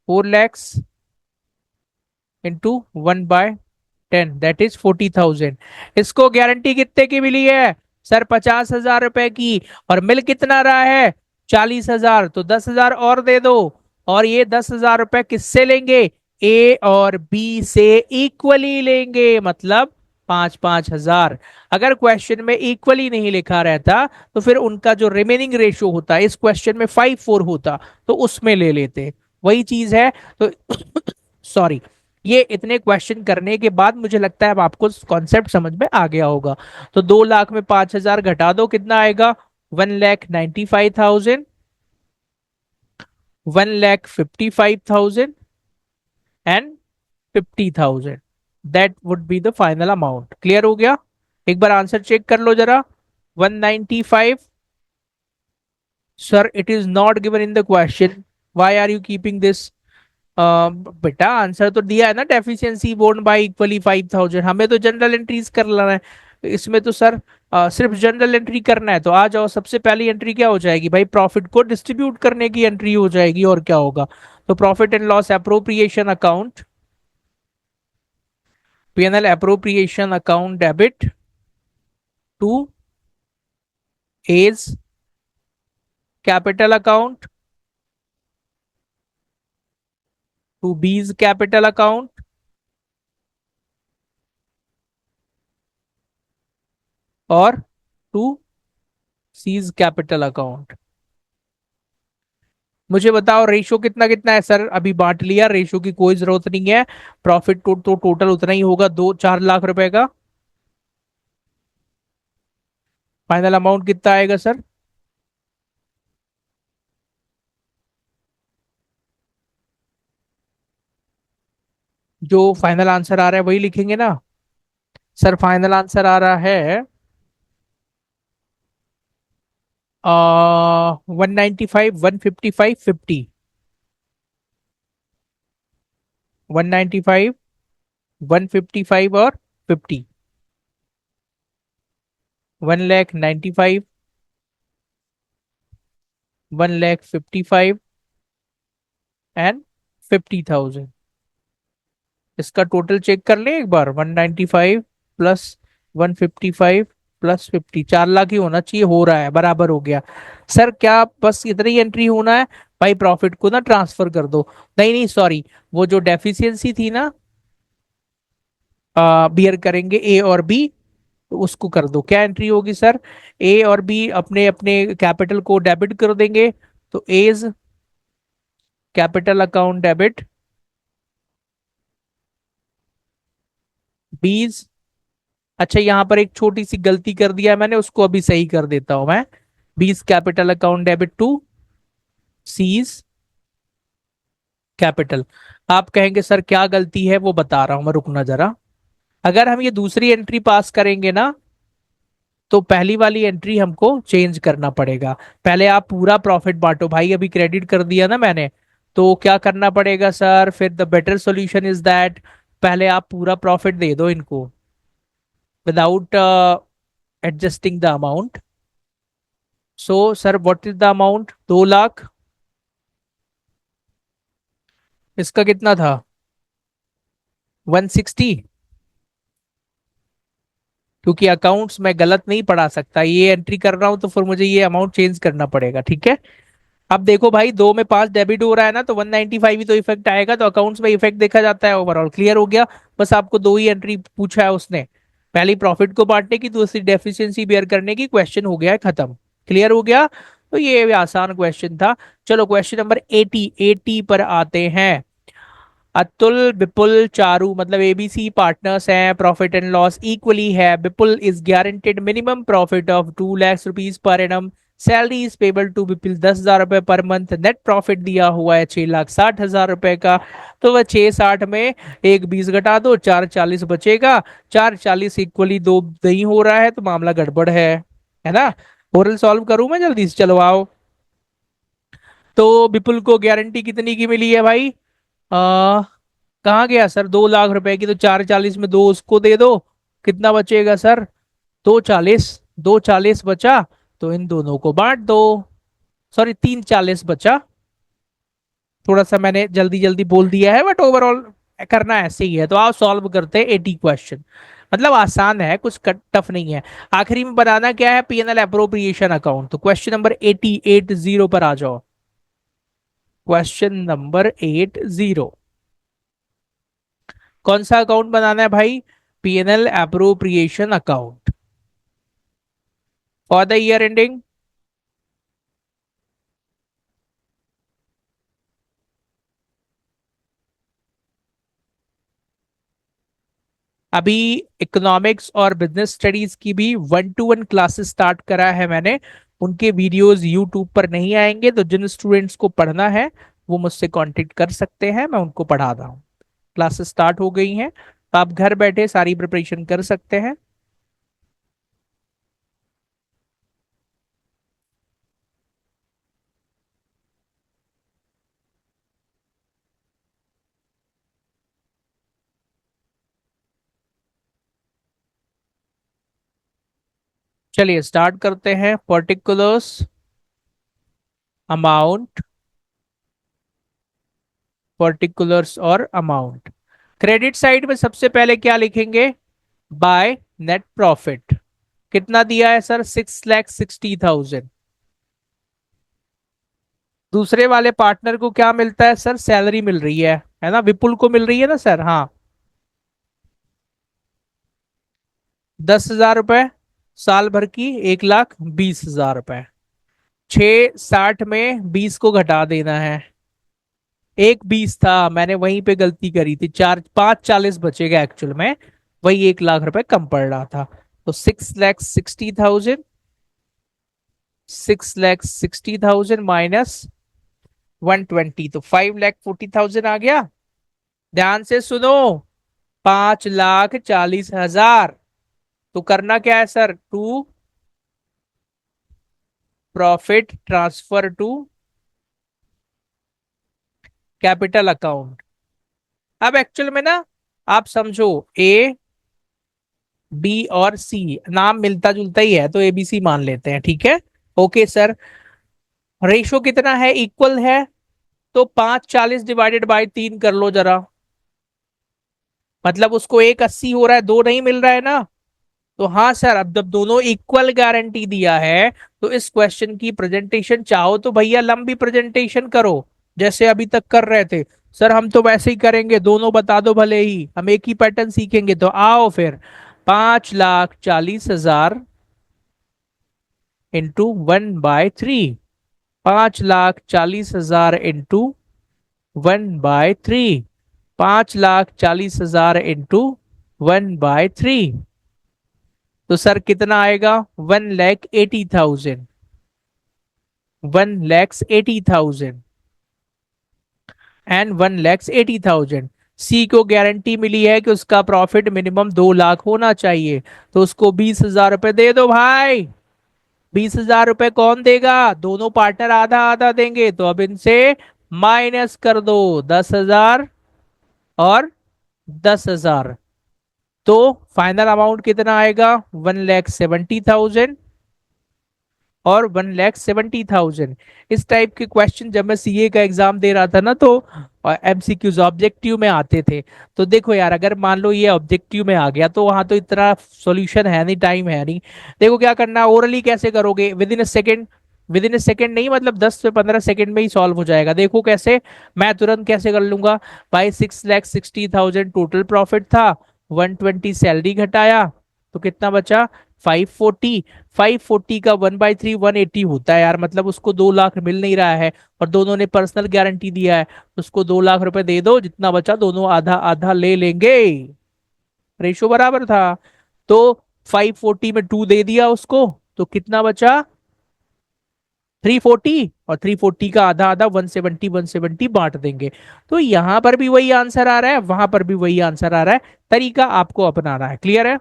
4 लैक्स इंटू 1/10, दैट इज 40,000। इसको गारंटी कितने की मिली है सर, 50,000 रुपए की, और मिल कितना रहा है 40,000, तो 10,000 और दे दो। और ये 10,000 रुपए किससे लेंगे, ए और बी से इक्वली लेंगे, मतलब 5-5 हजार। अगर क्वेश्चन में इक्वली नहीं लिखा रहता तो फिर उनका जो रिमेनिंग रेशियो होता, इस क्वेश्चन में 5-4 होता, तो उसमें ले लेते, वही चीज है। तो सॉरी, ये इतने क्वेश्चन करने के बाद मुझे लगता है अब आपको कॉन्सेप्ट समझ में आ गया होगा। तो 2 लाख में 5,000 घटा दो, कितना आएगा, 1,95,000, 1,55,000 and 50,000। That would be the final amount. Clear हो गया। एक बार आंसर चेक कर लो जरा। 195, sir it is not given in the question, why are you keeping this. बेटा आंसर तो दिया है ना, डेफिशिएंसी बोर्न बाय इक्वली 5,000, हमें तो जनरल एंट्रीज कर लेना है। इसमें तो सर सिर्फ जनरल एंट्री करना है। तो आ जाओ, सबसे पहली एंट्री क्या हो जाएगी भाई, प्रॉफिट को डिस्ट्रीब्यूट करने की एंट्री हो जाएगी, और क्या होगा। तो profit and loss appropriation account, PNL appropriation account debit to A's capital account to B's capital account और टू सीज कैपिटल अकाउंट। मुझे बताओ रेशो कितना कितना है सर, अभी बांट लिया, रेशो की कोई जरूरत नहीं है। प्रॉफिट तो टोटल उतना ही होगा, 2-4 लाख रुपए का। फाइनल अमाउंट कितना आएगा सर? जो फाइनल आंसर आ रहा है वही लिखेंगे ना? सर फाइनल आंसर आ रहा है 195, 155, 50। 195, 155 और 50। 1,95,, 1,55,, एंड 50,000। इसका टोटल चेक कर ले एक बार। 195 प्लस 155 प्लस 50, 4 लाख ही होना चाहिए, हो रहा है, बराबर हो गया। सर क्या बस इतना ही एंट्री होना है? भाई प्रॉफिट को ना ट्रांसफर कर दो। नहीं नहीं सॉरी, वो जो डेफिशिएंसी थी ना, बियर करेंगे ए और बी, तो उसको कर दो। क्या एंट्री होगी सर? ए और बी अपने अपने कैपिटल को डेबिट कर देंगे, तो एज कैपिटल अकाउंट डेबिट, बीज। अच्छा यहाँ पर एक छोटी सी गलती कर दिया है मैंने, उसको अभी सही कर देता हूं मैं। B's capital account debit to C's capital. आप कहेंगे सर क्या गलती है, वो बता रहा हूं मैं, रुकना जरा। अगर हम ये दूसरी एंट्री पास करेंगे ना, तो पहली वाली एंट्री हमको चेंज करना पड़ेगा। पहले आप पूरा प्रॉफिट बांटो भाई, अभी क्रेडिट कर दिया ना मैंने, तो क्या करना पड़ेगा सर? फिर the better solution is that पहले आप पूरा प्रॉफिट दे दो इनको, without adjusting the amount. So sir what is the amount? 2 lakh. इसका कितना था? 160। क्योंकि अकाउंट्स मैं गलत नहीं पढ़ा सकता, ये एंट्री कर रहा हूं तो फिर मुझे ये अमाउंट चेंज करना पड़ेगा, ठीक है। अब देखो भाई, 2 में 5 डेबिट हो रहा है ना, तो 195 ही तो इफेक्ट आएगा, तो अकाउंट्स में इफेक्ट देखा जाता है। ओवरऑल क्लियर हो गया। बस आपको दो ही एंट्री पूछा है उसने, पहली प्रॉफिट को बांटने की, दूसरी डेफिशिएंसी बेयर करने की। क्वेश्चन हो गया है खत्म। क्लियर हो गया। तो ये भी आसान क्वेश्चन था। चलो क्वेश्चन नंबर 80, 80 पर आते हैं। अतुल, विपुल, चारू मतलब एबीसी पार्टनर्स हैं, प्रॉफिट एंड लॉस इक्वली है। Vipul is guaranteed minimum profit of 2 lakh rupees per annum. Salary is payable to Vipul 10,000 रुपए पर मंथ। नेट प्रॉफिट दिया हुआ है 6,60,000 रुपए का। तो वह 6,60 में 1,20 घटा दो, 4,40 बचेगा। 4,40 इक्वली दो नहीं हो रहा है, तो मामला गड़बड़ है ना। ओरल सॉल्व करूं मैं जल्दी से, चलो आओ। तो विपुल को गारंटी कितनी की मिली है भाई? आ, कहाँ गया सर? 2 लाख रुपए की, तो 4,40 में दो उसको दे दो। कितना बचेगा सर? 2,40। 2,40 बचा, तो इन दोनों को बांट दो। सॉरी, 3,40 बचा। थोड़ा सा मैंने जल्दी जल्दी बोल दिया है, बट ओवरऑल करना ऐसे ही है। तो आओ सॉल्व करते हैं 80 क्वेश्चन। मतलब आसान है, कुछ टफ नहीं है। आखिरी में बनाना क्या है? PNL appropriation account. तो क्वेश्चन नंबर 80 पर आ जाओ। क्वेश्चन नंबर 80, कौन सा अकाउंट बनाना है भाई? PNL appropriation account for the year ending. अभी इकोनॉमिक्स और बिजनेस स्टडीज की भी 1-to-1 क्लासेस स्टार्ट करा है मैंने। उनके वीडियोस यूट्यूब पर नहीं आएंगे, तो जिन स्टूडेंट्स को पढ़ना है वो मुझसे कांटेक्ट कर सकते हैं, मैं उनको पढ़ा रहा हूँ। क्लासेस स्टार्ट हो गई हैं, तो आप घर बैठे सारी प्रिपरेशन कर सकते हैं। चलिए स्टार्ट करते हैं। पर्टिकुलर्स, अमाउंट, पर्टिकुलर्स और अमाउंट। क्रेडिट साइड में सबसे पहले क्या लिखेंगे? By net profit. कितना दिया है सर? 6,60,000। दूसरे वाले पार्टनर को क्या मिलता है सर? सैलरी मिल रही है ना? विपुल को मिल रही है ना सर? हाँ, 10,000 रुपए। साल भर की 1,20,000 रुपए। 6,60 में 20 को घटा देना है। 1,20 था, मैंने वहीं पे गलती करी थी, 5,40 बचेगा एक्चुअल में। वही 1,00,000 रुपए कम पड़ रहा था। तो 6,60,000, 6,60,000 माइनस 120, तो 5,40,000 आ गया। ध्यान से सुनो, 5,40,000। तो करना क्या है sir, to profit transfer to capital account. अब एक्चुअल में ना, आप समझो, ए बी और सी नाम मिलता जुलता ही है, तो एबीसी मान लेते हैं, ठीक है। Okay sir. रेशो कितना है, इक्वल है। तो 5,40 डिवाइडेड बाई 3 कर लो जरा। मतलब उसको 1,80 हो रहा है, दो नहीं मिल रहा है ना। तो हाँ सर, अब जब दोनों इक्वल गारंटी दिया है, तो इस क्वेश्चन की प्रेजेंटेशन चाहो तो भैया लंबी प्रेजेंटेशन करो, जैसे अभी तक कर रहे थे। सर हम तो वैसे ही करेंगे, दोनों बता दो भले ही, हम एक ही पैटर्न सीखेंगे, तो आओ फिर। 5,40,000 इंटू 1/3। 5,40,000 इंटू 1/3। 5,40,000 इंटू 1/3। तो सर कितना आएगा, 1,80,000। 1,80,000 एंड 1,80,000। सी को गारंटी मिली है कि उसका प्रॉफिट मिनिमम 2 लाख होना चाहिए, तो उसको 20,000 रुपए दे दो भाई। 20,000 रुपए कौन देगा, दोनों पार्टनर आधा आधा देंगे, तो अब इनसे माइनस कर दो 10,000 और 10,000। तो फाइनल अमाउंट कितना आएगा, 1,70,000 और 1,70,000। इस टाइप के क्वेश्चन जब मैं सीए का एग्जाम दे रहा था ना, तो एमसीक्यूज ऑब्जेक्टिव में आते थे। तो देखो यार, अगर मान लो ये ऑब्जेक्टिव में आ गया, तो वहां तो इतना सॉल्यूशन है नहीं, टाइम है नहीं। देखो क्या करना, ओरली कैसे करोगे, with in a second. With in a second नहीं, मतलब 10 से 15 सेकेंड में ही सॉल्व हो जाएगा। देखो कैसे, मैं तुरंत कैसे कर लूंगा। भाई 6,60,000 टोटल प्रॉफिट था, 120 सैलरी घटाया, तो कितना बचा, 540। 540 का 1/3 180 होता है यार, मतलब उसको 2 लाख मिल नहीं रहा है, और दोनों ने पर्सनल गारंटी दिया है, उसको 2 लाख रुपए दे दो, जितना बचा दोनों आधा आधा ले लेंगे। रेशो बराबर था। तो 540 में 2 दे दिया उसको, तो कितना बचा, 340, और 340 का आधा आधा 170 170 बांट देंगे। तो यहां पर भी वही आंसर आ रहा है, वहां पर भी वही आंसर आ रहा है। तरीका आपको अपनाना है, क्लियर है।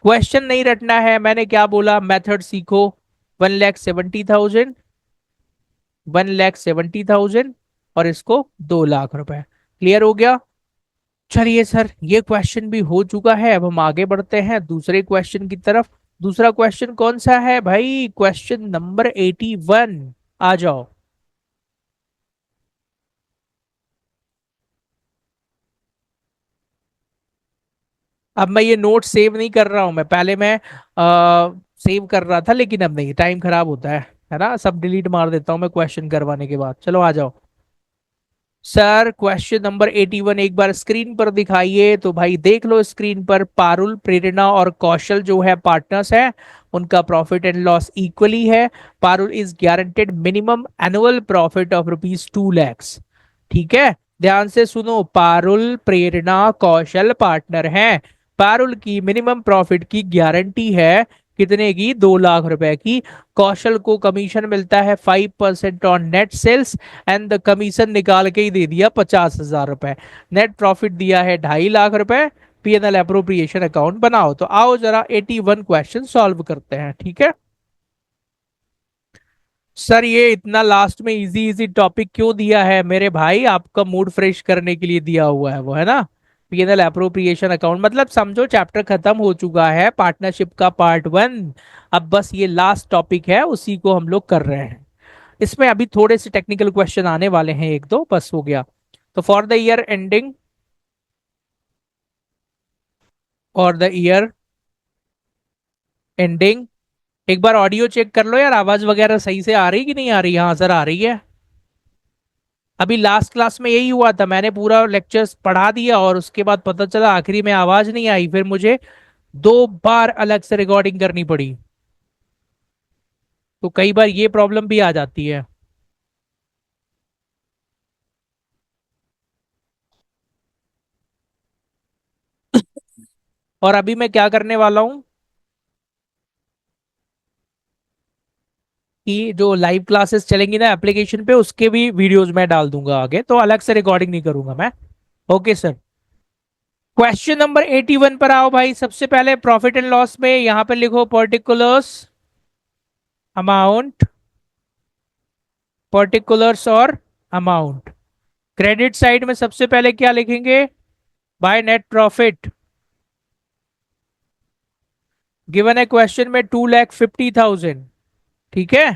क्वेश्चन नहीं रटना है, मैंने क्या बोला, मेथड सीखो। 1,70,000, 1,70,000 और इसको 2 लाख रुपए। क्लियर हो गया। चलिए सर, ये क्वेश्चन भी हो चुका है, अब हम आगे बढ़ते हैं दूसरे क्वेश्चन की तरफ। दूसरा क्वेश्चन कौन सा है भाई, क्वेश्चन नंबर 81। आ जाओ। अब मैं ये नोट सेव नहीं कर रहा हूं, मैं पहले मैं सेव कर रहा था, लेकिन अब नहीं, टाइम खराब होता है ना, सब डिलीट मार देता हूं मैं क्वेश्चन करवाने के बाद। चलो आ जाओ। सर क्वेश्चन नंबर 81 एक बार स्क्रीन पर दिखाइए, तो भाई देख लो स्क्रीन पर, पारुल, प्रेरणा और कौशल जो है पार्टनर्स है, उनका प्रॉफिट एंड लॉस इक्वली है। Parul is guaranteed minimum annual profit of rupees 2 lakhs। ठीक है, ध्यान से सुनो, पारुल, प्रेरणा, कौशल पार्टनर हैं। पारुल की मिनिमम प्रॉफिट की गारंटी है, कितने की, 2 लाख रुपए की। कौशल को कमीशन मिलता है 5% on net sales, and the commission निकाल के ही दे दिया 50,000 रुपए। नेट प्रॉफिट दिया है 2.5 लाख रुपए। पीएनएल अप्रोप्रिएशन अकाउंट बनाओ। तो आओ जरा 81 क्वेश्चन सॉल्व करते हैं, ठीक है। सर ये इतना लास्ट में इजी इजी टॉपिक क्यों दिया है मेरे भाई, आपका मूड फ्रेश करने के लिए दिया हुआ है वो, है ना। पीएनएल अप्रोप्रिएशन अकाउंट मतलब समझो चैप्टर खत्म हो चुका है, पार्टनरशिप का पार्ट 1। अब बस ये लास्ट टॉपिक है, उसी को हम लोग कर रहे हैं। इसमें अभी थोड़े से टेक्निकल क्वेश्चन आने वाले हैं, एक दो, बस हो गया। तो फॉर द ईयर एंडिंग, और द ईयर एंडिंग, एक बार ऑडियो चेक कर लो यार, आवाज वगैरह सही से आ रही कि नहीं आ रही, हाँ सर आ रही है। अभी लास्ट क्लास में यही हुआ था, मैंने पूरा लेक्चर पढ़ा दिया और उसके बाद पता चला आखिरी में आवाज नहीं आई, फिर मुझे 2 बार अलग से रिकॉर्डिंग करनी पड़ी। तो कई बार ये प्रॉब्लम भी आ जाती है। और अभी मैं क्या करने वाला हूँ कि जो लाइव क्लासेस चलेंगी ना एप्लीकेशन पे, उसके भी वीडियोस मैं डाल दूंगा आगे, तो अलग से रिकॉर्डिंग नहीं करूंगा मैं। Okay sir. क्वेश्चन नंबर 81 पर आओ भाई। सबसे पहले प्रॉफिट एंड लॉस में यहां पर लिखो पर्टिकुलर्स, अमाउंट, पर्टिकुलर्स और अमाउंट। क्रेडिट साइड में सबसे पहले क्या लिखेंगे? By net profit. गिवन है क्वेश्चन में 2,50,000। ठीक है,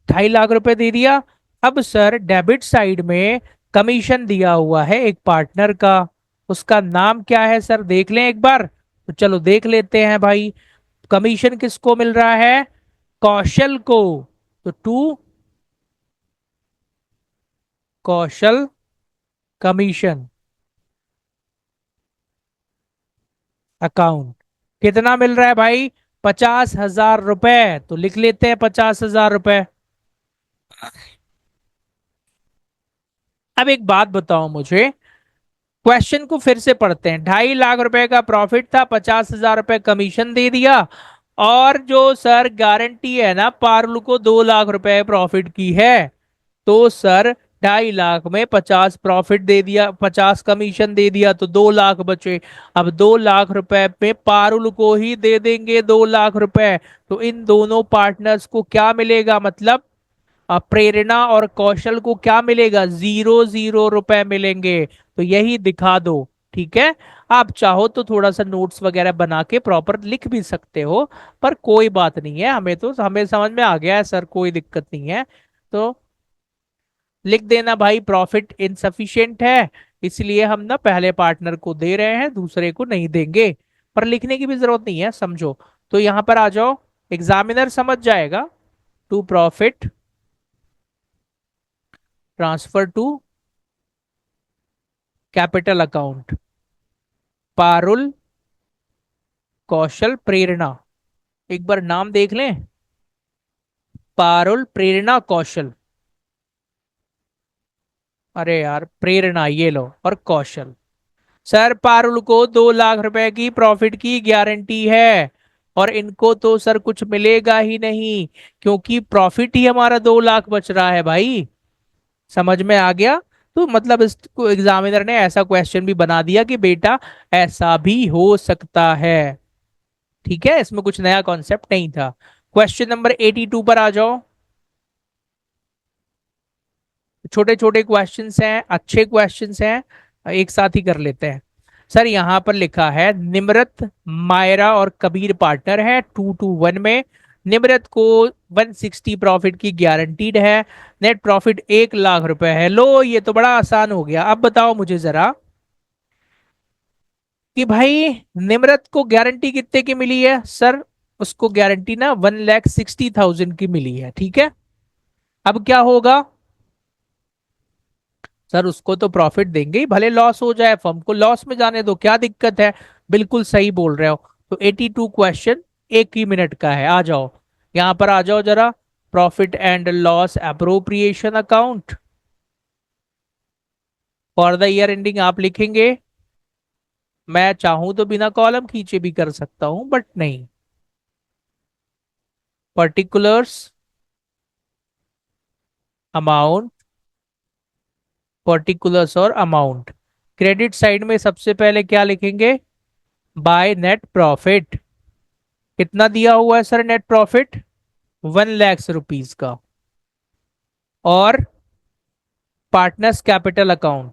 2.5 लाख रुपए दे दिया। अब सर डेबिट साइड में कमीशन दिया हुआ है एक पार्टनर का, उसका नाम क्या है सर, देख लें एक बार। तो चलो देख लेते हैं भाई। कमीशन किसको मिल रहा है? कौशल को। तो टू कौशल कमीशन अकाउंट। कितना मिल रहा है भाई? 50,000 रुपए। तो लिख लेते हैं 50,000 रुपए। अब एक बात बताओ मुझे, क्वेश्चन को फिर से पढ़ते हैं। 2.5 लाख रुपए का प्रॉफिट था, 50,000 रुपए कमीशन दे दिया। और जो सर गारंटी है ना पारुल को 2 लाख रुपए प्रॉफिट की है, तो सर 2.5 लाख में 50 प्रॉफिट दे दिया, 50 कमीशन दे दिया, तो 2 लाख बचे। अब 2 लाख रुपए पे पारुल को ही दे देंगे 2 लाख रुपए। तो इन दोनों पार्टनर्स को क्या मिलेगा? मतलब प्रेरणा और कौशल को क्या मिलेगा? 0 0 रुपए मिलेंगे। तो यही दिखा दो। ठीक है, आप चाहो तो थोड़ा सा नोट्स वगैरह बना के प्रॉपर लिख भी सकते हो, पर कोई बात नहीं है, हमें समझ में आ गया है सर, कोई दिक्कत नहीं है। तो लिख देना भाई, प्रॉफिट इनसफिशिएंट है, इसलिए हम ना पहले पार्टनर को दे रहे हैं, दूसरे को नहीं देंगे। पर लिखने की भी जरूरत नहीं है, समझो। तो यहां पर आ जाओ, एग्जामिनर समझ जाएगा। To profit transfer to capital account, Parul, Kaushal, Prerna. एक बार नाम देख लें, पारुल, प्रेरणा, कौशल। अरे यार, प्रेरणा ये लो, और कौशल। सर पारुल को 2 लाख रुपए की प्रॉफिट की गारंटी है, और इनको तो सर कुछ मिलेगा ही नहीं, क्योंकि प्रॉफिट ही हमारा 2 लाख बच रहा है भाई। समझ में आ गया? तो मतलब इसको एग्जामिनर ने ऐसा क्वेश्चन भी बना दिया कि बेटा ऐसा भी हो सकता है। ठीक है, इसमें कुछ नया कॉन्सेप्ट नहीं था। क्वेश्चन नंबर 82 पर आ जाओ। छोटे छोटे क्वेश्चंस हैं, अच्छे क्वेश्चंस हैं, एक साथ ही कर लेते हैं। सर यहां पर लिखा है निम्रत, मायरा और कबीर पार्टनर है 2 to 1 में। निम्रत को 160 प्रॉफिट की गारंटीड है। नेट प्रॉफिट 1 लाख रुपए है। लो ये तो बड़ा आसान हो गया। अब बताओ मुझे जरा कि भाई निम्रत को गारंटी कितने की मिली है सर? उसको गारंटी ना 1,60,000 की मिली है। ठीक है, अब क्या होगा? सर उसको तो प्रॉफिट देंगे ही, भले लॉस हो जाए, फर्म को लॉस में जाने दो, क्या दिक्कत है। बिल्कुल सही बोल रहे हो। तो 82 क्वेश्चन 1 ही मिनट का है। आ जाओ, यहां पर आ जाओ जरा। Profit and loss appropriation account for the year ending आप लिखेंगे। मैं चाहूं तो बिना कॉलम खींचे भी कर सकता हूं, बट नहीं। पर्टिकुलर्स, अमाउंट, पर्टिकुलर्स और अमाउंट। क्रेडिट साइड में सबसे पहले क्या लिखेंगे? By net profit. कितना दिया हुआ है sir net profit? 1 lakh rupees का। और partners capital account,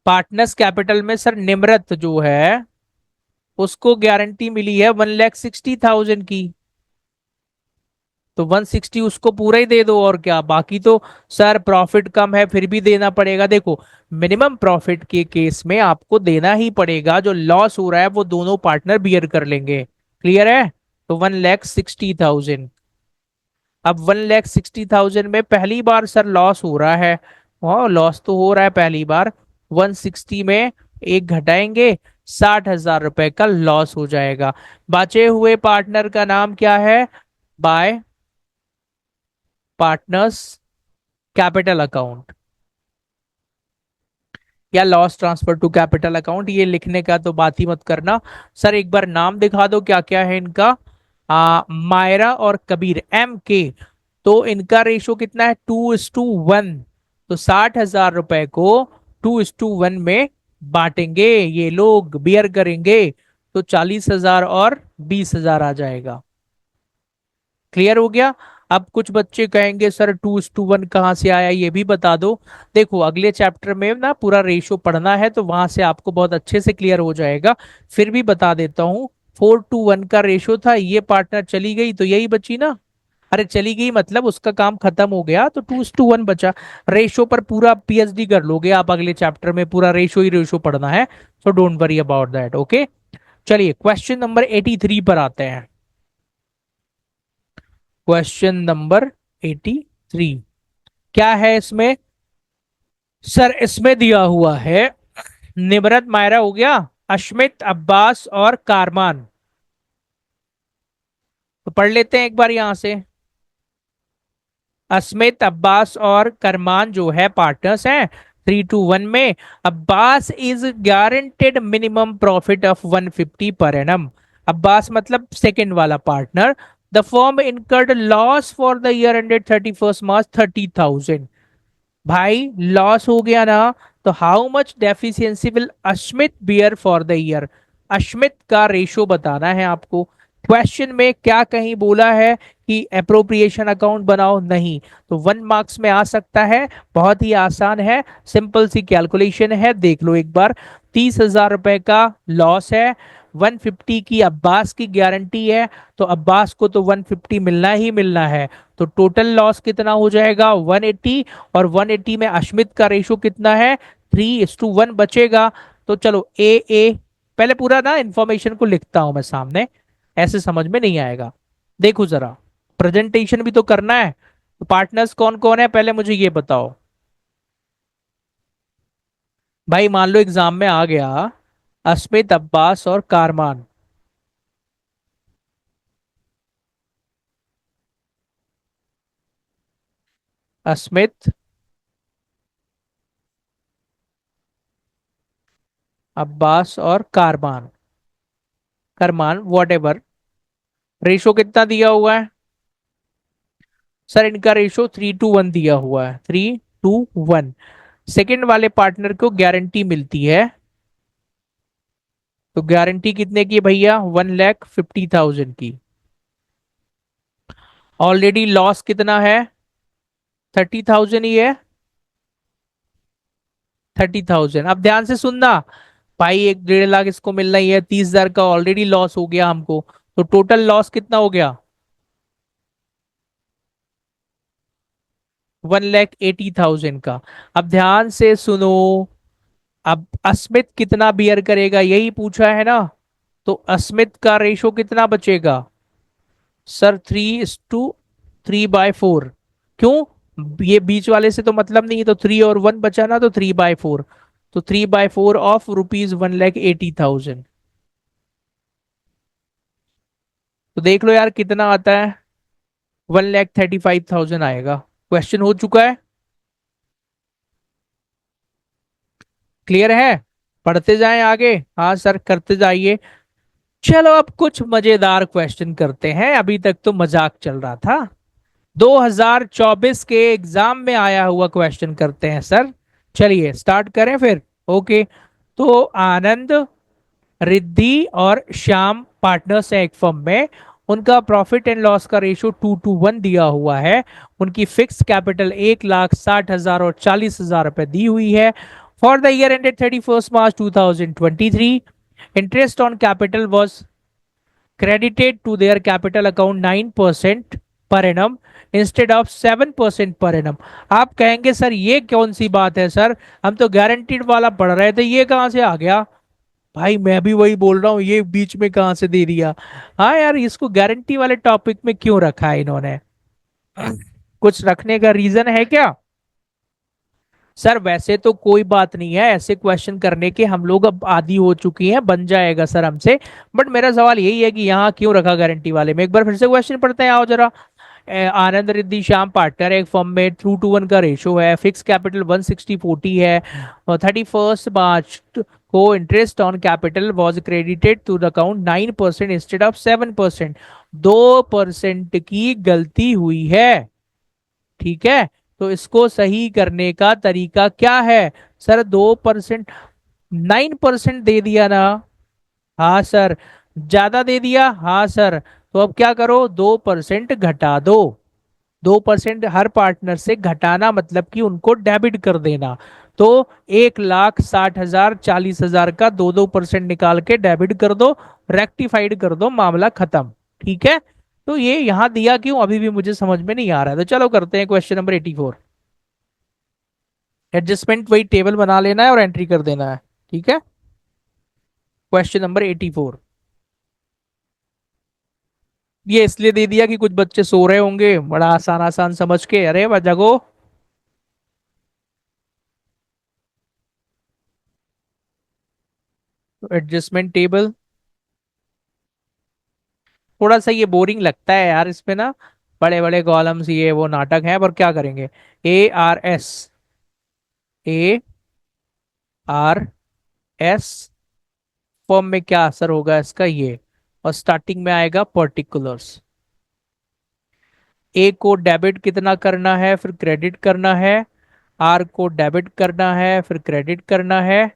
partners capital में सर निम्रत जो है उसको गारंटी मिली है 1,60,000 की। तो 160 उसको पूरा ही दे दो, और क्या बाकी तो। सर प्रॉफिट कम है फिर भी देना पड़ेगा। देखो, मिनिमम प्रॉफिट के केस में आपको देना ही पड़ेगा, जो लॉस हो रहा है वो दोनों पार्टनर बियर कर लेंगे। क्लियर है? तो 1,60,000। अब 1,60,000 में पहली बार सर लॉस हो रहा है। हाँ लॉस तो हो रहा है पहली बार। 160 में एक घटाएंगे, 60,000 रुपए का लॉस हो जाएगा। बचे हुए पार्टनर का नाम क्या है? बाय पार्टनर्स कैपिटल अकाउंट या loss transfer to capital account, ये लिखने का तो बात ही मत करना। सर एक बार नाम दिखा दो क्या क्या है इनका। मायरा और कबीर, M K। तो इनका रेशो कितना है? 2:1। तो 60,000 रुपए को 2:1 में बांटेंगे, ये लोग बियर करेंगे, तो 40,000 और 20,000 आ जाएगा। क्लियर हो गया? अब कुछ बच्चे कहेंगे सर 2:1 कहाँ से आया, ये भी बता दो। देखो अगले चैप्टर में ना पूरा रेशियो पढ़ना है, तो वहां से आपको बहुत अच्छे से क्लियर हो जाएगा। फिर भी बता देता हूँ। 4:1 का रेशियो था, ये पार्टनर चली गई तो यही बची ना। अरे चली गई मतलब उसका काम खत्म हो गया, तो 2:1 बचा। रेशो पर पूरा PhD कर लोगे आप, अगले चैप्टर में पूरा रेशो ही रेशो पढ़ना है। So don't worry about that, okay. चलिए क्वेश्चन नंबर 83 पर आते हैं। क्वेश्चन नंबर 83 क्या है इसमें? सर इसमें दिया हुआ है निमरत मायरा हो गया, अश्मित अब्बास और कारमान। तो पढ़ लेते हैं एक बार यहां से। अस्मित अब्बास और करमान जो है पार्टनर्स हैं 3:1 में। Abbas is guaranteed minimum profit of 150 per annum. Abbas मतलब सेकंड वाला partner. The firm incurred loss for the year ended 31 March 30,000। भाई लॉस हो गया ना, तो how much deficiency will Ashmit bear for the year? Ashmit का रेशो बताना है आपको। क्वेश्चन में क्या कहीं बोला है कि अप्रोप्रिएशन अकाउंट बनाओ? नहीं। तो 1 मार्क्स में आ सकता है, बहुत ही आसान है, सिंपल सी कैलकुलेशन है, देख लो एक बार। 30,000 रुपए का लॉस है, 150 की अब्बास की गारंटी है, तो अब्बास को तो 150 मिलना ही मिलना है। तो टोटल लॉस कितना हो जाएगा? 180। और 180 में अश्मित का रेशो कितना है? 3:1 बचेगा। तो चलो ए पहले पूरा ना इंफॉर्मेशन को लिखता हूं मैं सामने, ऐसे समझ में नहीं आएगा। देखो जरा, प्रेजेंटेशन भी तो करना है। तो पार्टनर्स कौन कौन है पहले मुझे ये बताओ। भाई मान लो एग्जाम में आ गया अस्मित अब्बास और कारमान। अस्मित अब्बास और कारमान, करमान वॉट एवर। रेशो कितना दिया हुआ है? सर इनका रेशो 3:1 दिया हुआ है, 3:1। सेकंड वाले पार्टनर को गारंटी मिलती है, तो गारंटी कितने की है भैया? 1,50,000 की। ऑलरेडी लॉस कितना है? 30,000 ही है। 30,000। अब ध्यान से सुनना भाई, 1.5 लाख इसको मिलना ही है, 30,000 का ऑलरेडी लॉस हो गया हमको। तो टोटल लॉस कितना हो गया? 1,80,000 का। अब ध्यान से सुनो, अब अस्मित कितना बियर करेगा यही पूछा है ना। तो अस्मित का रेशो कितना बचेगा? सर 3:3/4। क्यों? ये बीच वाले से तो मतलब नहीं है, तो 3 और 1 बचा ना, तो 3/4। तो 3/4 ऑफ ₹1,80,000। तो देख लो यार कितना आता है, 1,35,000 आएगा। क्वेश्चन हो चुका है, क्लियर है? पढ़ते जाएं आगे, हाँ सर करते जाइए। चलो अब कुछ मजेदार क्वेश्चन करते हैं, अभी तक तो मजाक चल रहा था। 2024 के एग्जाम में आया हुआ क्वेश्चन करते हैं सर। चलिए स्टार्ट करें फिर। ओके। तो आनंद, रिद्धि और श्याम पार्टनर्स हैं एक फर्म में। उनका प्रॉफिट एंड लॉस का रेशियो 2:1 दिया हुआ है। उनकी फिक्स कैपिटल 1,60,000 और 40,000 रुपए दी हुई है। For the year ended 31 March 2023, interest on capital was credited to their capital account 9% per annum instead of 7% per annum. आप कहेंगे सर ये कौन सी बात है सर, हम तो गारंटीड वाला पढ़ रहे थे, ये कहाँ से आ गया? भाई मैं भी वही बोल रहा हूँ, ये बीच में कहाँ से दे दिया? हाँ यार, इसको गारंटी वाले टॉपिक में क्यों रखा है इन्होंने? कुछ रखने का रीजन है क्या? सर वैसे तो कोई बात नहीं है, ऐसे क्वेश्चन करने के हम लोग अब आदी हो चुकी हैं, बन जाएगा सर हमसे। बट मेरा सवाल यही है कि यहाँ क्यों रखा गारंटी वाले में। एक बार फिर से क्वेश्चन पढ़ते हैं, आओ जरा। आनंद रिद्धि श्याम पार्टनर, एक फर्म में 2:1 का रेशो है, फिक्स कैपिटल 160/40 है, और 31 मार्च को interest on capital was credited to the account 9% instead of 7%। 2% की गलती हुई है, ठीक है। तो इसको सही करने का तरीका क्या है? सर 2%, 9% दे दिया ना? हाँ सर। ज्यादा दे दिया? हाँ सर। तो अब क्या करो, 2% घटा दो। 2% हर पार्टनर से घटाना मतलब कि उनको डेबिट कर देना। तो 1,60,000, 40,000 का 2% निकाल के डेबिट कर दो, रेक्टिफाइड कर दो, मामला खत्म। ठीक है। तो ये यहां दिया क्यों अभी भी मुझे समझ में नहीं आ रहा है। तो चलो करते हैं क्वेश्चन नंबर 84। एडजस्टमेंट वही टेबल बना लेना है और एंट्री कर देना है। ठीक है। Question number 84। ये इसलिए दे दिया कि कुछ बच्चे सो रहे होंगे, बड़ा आसान आसान समझ के। अरे वह जगो। एडजस्टमेंट टेबल थोड़ा सा ये बोरिंग लगता है यार, इसमें ना बड़े बड़े कॉलम्स, ये वो नाटक है, पर क्या करेंगे। ARS, ARS फॉर्म में क्या असर होगा इसका ये, और स्टार्टिंग में आएगा पर्टिकुलर्स। ए को डेबिट कितना करना है, फिर क्रेडिट करना है। आर को डेबिट करना है, फिर क्रेडिट करना है।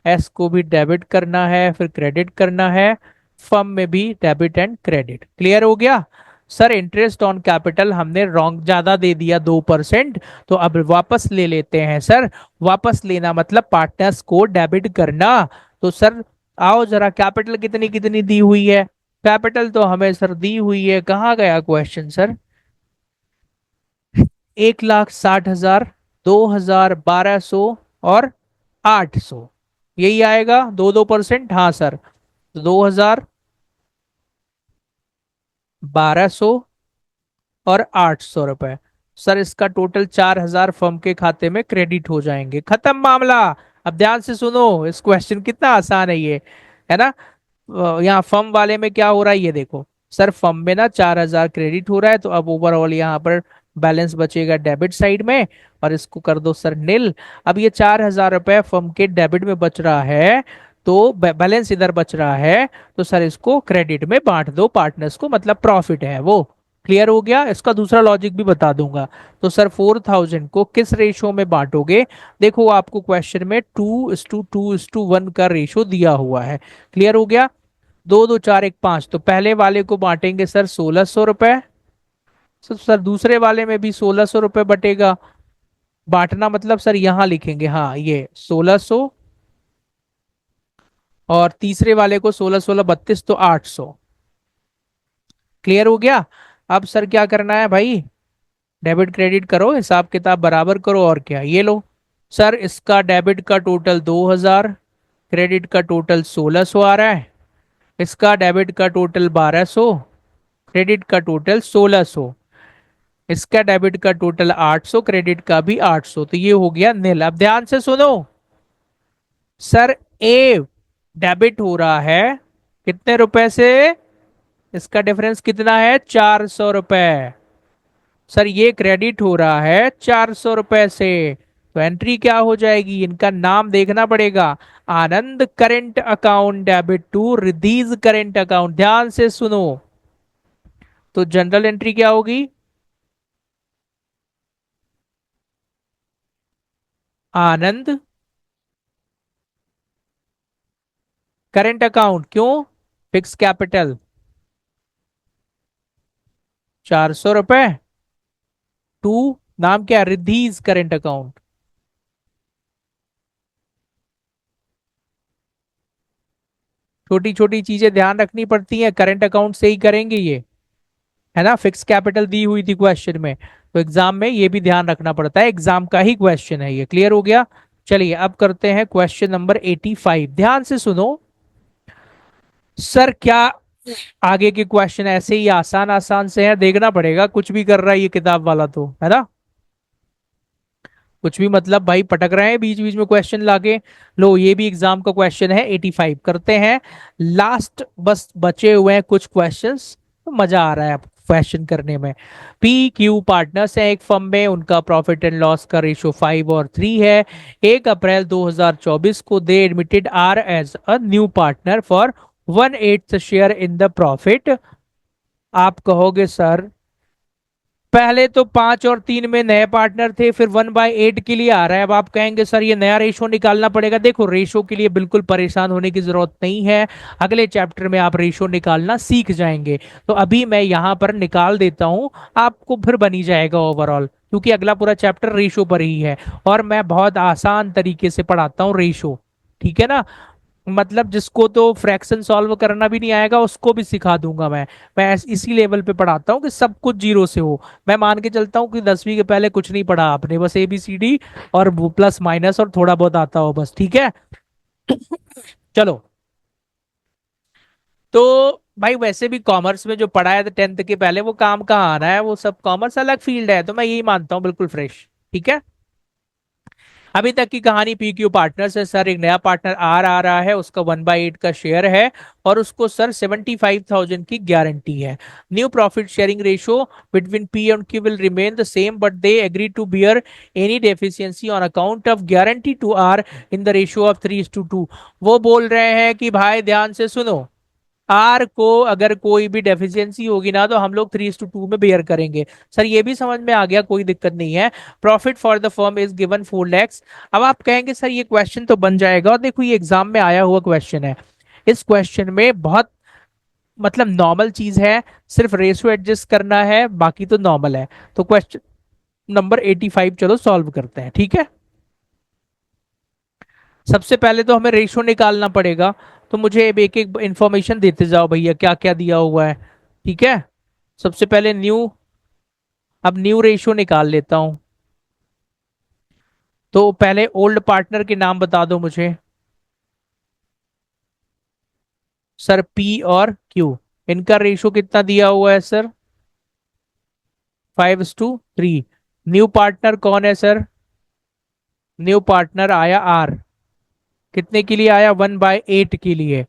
एस को भी डेबिट करना है, फिर क्रेडिट करना है। फर्म में भी डेबिट एंड क्रेडिट। क्लियर हो गया? सर इंटरेस्ट ऑन कैपिटल हमने रॉन्ग ज्यादा दे दिया, 2%। तो अब वापस ले लेते हैं सर। वापस लेना मतलब पार्टनर्स को डेबिट करना। तो सर आओ जरा, कैपिटल कितनी कितनी दी हुई है? कैपिटल तो हमें सर दी हुई है, कहाँ गया क्वेश्चन सर? 1,60,000, 2,000, 1,200 और 800। यही आएगा, 2-2%। हाँ सर। तो 2,000, 1,200 और 800 रुपए। सर इसका टोटल 4,000 फर्म के खाते में क्रेडिट हो जाएंगे, खत्म मामला। अब ध्यान से सुनो, इस क्वेश्चन कितना आसान है ये, है ना। यहाँ फर्म वाले में क्या हो रहा है ये देखो। सर फर्म में ना 4,000 क्रेडिट हो रहा है, तो अब ओवरऑल यहाँ पर बैलेंस बचेगा डेबिट साइड में, और इसको कर दो सर नील। अब ये 4,000 रुपए फर्म के डेबिट में बच रहा है, तो बैलेंस इधर बच रहा है, तो सर इसको क्रेडिट में बांट दो पार्टनर्स को, मतलब प्रॉफिट है वो। क्लियर हो गया? इसका दूसरा लॉजिक भी बता दूंगा। तो सर 4,000 को किस रेशो में बांटोगे? देखो आपको क्वेश्चन में 2:2:1 का रेशो दिया हुआ है। क्लियर हो गया? 2 2 4 1 5, तो पहले वाले को बांटेंगे सर 1,600 रुपए। सर दूसरे वाले में भी 1,600 रुपए बटेगा। बांटना मतलब सर यहां लिखेंगे, हाँ ये 1,600, और तीसरे वाले को 16 16 32, तो 800। क्लियर हो गया? अब सर क्या करना है भाई, डेबिट क्रेडिट करो, हिसाब किताब बराबर करो, और क्या, ये लो। सर इसका डेबिट का टोटल 2,000, क्रेडिट का टोटल 1,600 आ रहा है। इसका डेबिट का टोटल 1,200, क्रेडिट का टोटल 1,600। इसका डेबिट का टोटल 800, क्रेडिट का भी 800, तो ये हो गया नील। अब ध्यान से सुनो। सर ए डेबिट हो रहा है कितने रुपए से? इसका डिफरेंस कितना है? 400 रुपए। सर ये क्रेडिट हो रहा है 400 रुपए से। तो एंट्री क्या हो जाएगी, इनका नाम देखना पड़ेगा। Anand current account debit to Riddhi's current account. ध्यान से सुनो। तो जनरल एंट्री क्या होगी? आनंद करेंट अकाउंट, क्यों? फिक्स कैपिटल 400 रुपए, टू नाम क्या? Riddhi's current account. छोटी छोटी चीजें ध्यान रखनी पड़ती हैं, करंट अकाउंट से ही करेंगे ये, है ना। फिक्स कैपिटल दी हुई थी क्वेश्चन में, तो एग्जाम में ये भी ध्यान रखना पड़ता है, एग्जाम का ही क्वेश्चन है ये। क्लियर हो गया? चलिए अब करते हैं क्वेश्चन नंबर 85। ध्यान से सुनो। सर क्या आगे के क्वेश्चन ऐसे ही आसान आसान से हैं, देखना पड़ेगा, कुछ भी कर रहा है ये किताब वाला तो, है ना। कुछ भी मतलब भाई, पटक रहे हैं बीच बीच में क्वेश्चन लाके। लो ये भी एग्जाम का क्वेश्चन है, 85 करते हैं। लास्ट बस बचे हुए हैं कुछ क्वेश्चंस, तो मजा आ रहा है अब क्वेश्चन करने में। पी क्यू पार्टनर्स है एक फर्म में, उनका प्रॉफिट एंड लॉस का रेशियो 5 और 3 है। 1 अप्रैल 2024 को they admitted are as a new partner for 1/8 share in the profit. आप कहोगे सर पहले तो 5 और 3 में नए पार्टनर थे, फिर 1/8 के लिए आ रहा है। अब आप कहेंगे सर ये नया रेशो निकालना पड़ेगा। देखो रेशो के लिए बिल्कुल परेशान होने की जरूरत नहीं है, अगले चैप्टर में आप रेशो निकालना सीख जाएंगे। तो अभी मैं यहाँ पर निकाल देता हूँ, आपको फिर बनी जाएगा ओवरऑल, क्योंकि अगला पूरा चैप्टर रेशो पर ही है। और मैं बहुत आसान तरीके से पढ़ाता हूँ रेशो, ठीक है ना। मतलब जिसको तो फ्रैक्शन सॉल्व करना भी नहीं आएगा उसको भी सिखा दूंगा मैं इसी लेवल पे पढ़ाता हूँ कि सब कुछ जीरो से हो। मैं मान के चलता हूँ कि 10वीं के पहले कुछ नहीं पढ़ा आपने, बस ABCD और प्लस माइनस और थोड़ा बहुत आता हो बस, ठीक है। चलो, तो भाई वैसे भी कॉमर्स में जो पढ़ा है 10th के पहले वो काम कहाँ आना है, वो सब कॉमर्स अलग फील्ड है, तो मैं यही मानता हूँ बिल्कुल फ्रेश, ठीक है। अभी तक की कहानी पी क्यू पार्टनर्स है सर, एक नया पार्टनर आर आ रहा है, उसका 1/8 का शेयर है, और उसको सर 75,000 की गारंटी है। New profit sharing ratio between P and Q will remain the same, but they agree to bear any deficiency on account of guarantee to R in the ratio of 3:2। वो बोल रहे हैं कि भाई ध्यान से सुनो, आर को अगर कोई भी डेफिशिएंसी होगी ना तो हम लोग 3:2 में बेयर करेंगे। सर ये भी समझ में आ गया, कोई दिक्कत नहीं है। Profit for the firm is given 4 lakhs। अब आप कहेंगे सर ये क्वेश्चन तो बन जाएगा, और देखो ये एग्जाम में आया हुआ क्वेश्चन है। इस क्वेश्चन में बहुत मतलब नॉर्मल चीज है, सिर्फ रेशियो एडजस्ट करना है, बाकी तो नॉर्मल है। तो क्वेश्चन नंबर 85 चलो सॉल्व करते हैं, ठीक है। सबसे पहले तो हमें रेशियो निकालना पड़ेगा, तो मुझे अब एक एक इंफॉर्मेशन देते जाओ भैया, क्या क्या दिया हुआ है, ठीक है। सबसे पहले न्यू, अब न्यू रेशियो निकाल लेता हूं। तो पहले ओल्ड पार्टनर के नाम बता दो मुझे। सर पी और क्यू, इनका रेशियो कितना दिया हुआ है सर? 5:3। न्यू पार्टनर कौन है सर? न्यू पार्टनर आया आर, कितने के लिए आया? 1/8 के लिए।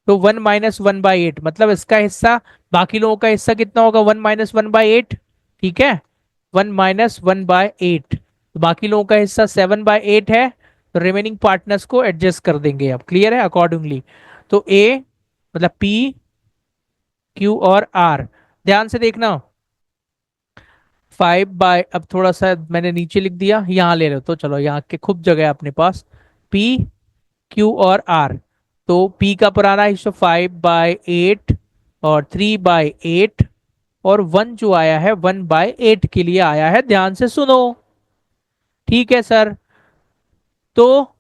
तो 1 - 1/8 मतलब इसका हिस्सा, बाकी लोगों का हिस्सा कितना होगा? 1 - 1/8, ठीक है। 1 - 1/8, तो बाकी लोगों का हिस्सा 7/8 है। तो रिमेनिंग पार्टनर्स को एडजस्ट कर देंगे, अब क्लियर है अकॉर्डिंगली। तो ए मतलब पी क्यू और आर, ध्यान से देखना। 5 अब थोड़ा सा मैंने नीचे लिख दिया, यहाँ ले लो, तो चलो यहाँ के खूब जगह है अपने पास। पी क्यू और आर, तो पी का पुराना हिस्सा 5/8 और 3/8, और 1 जो आया है 1/8 के लिए आया है, ध्यान से सुनो, ठीक है सर। तो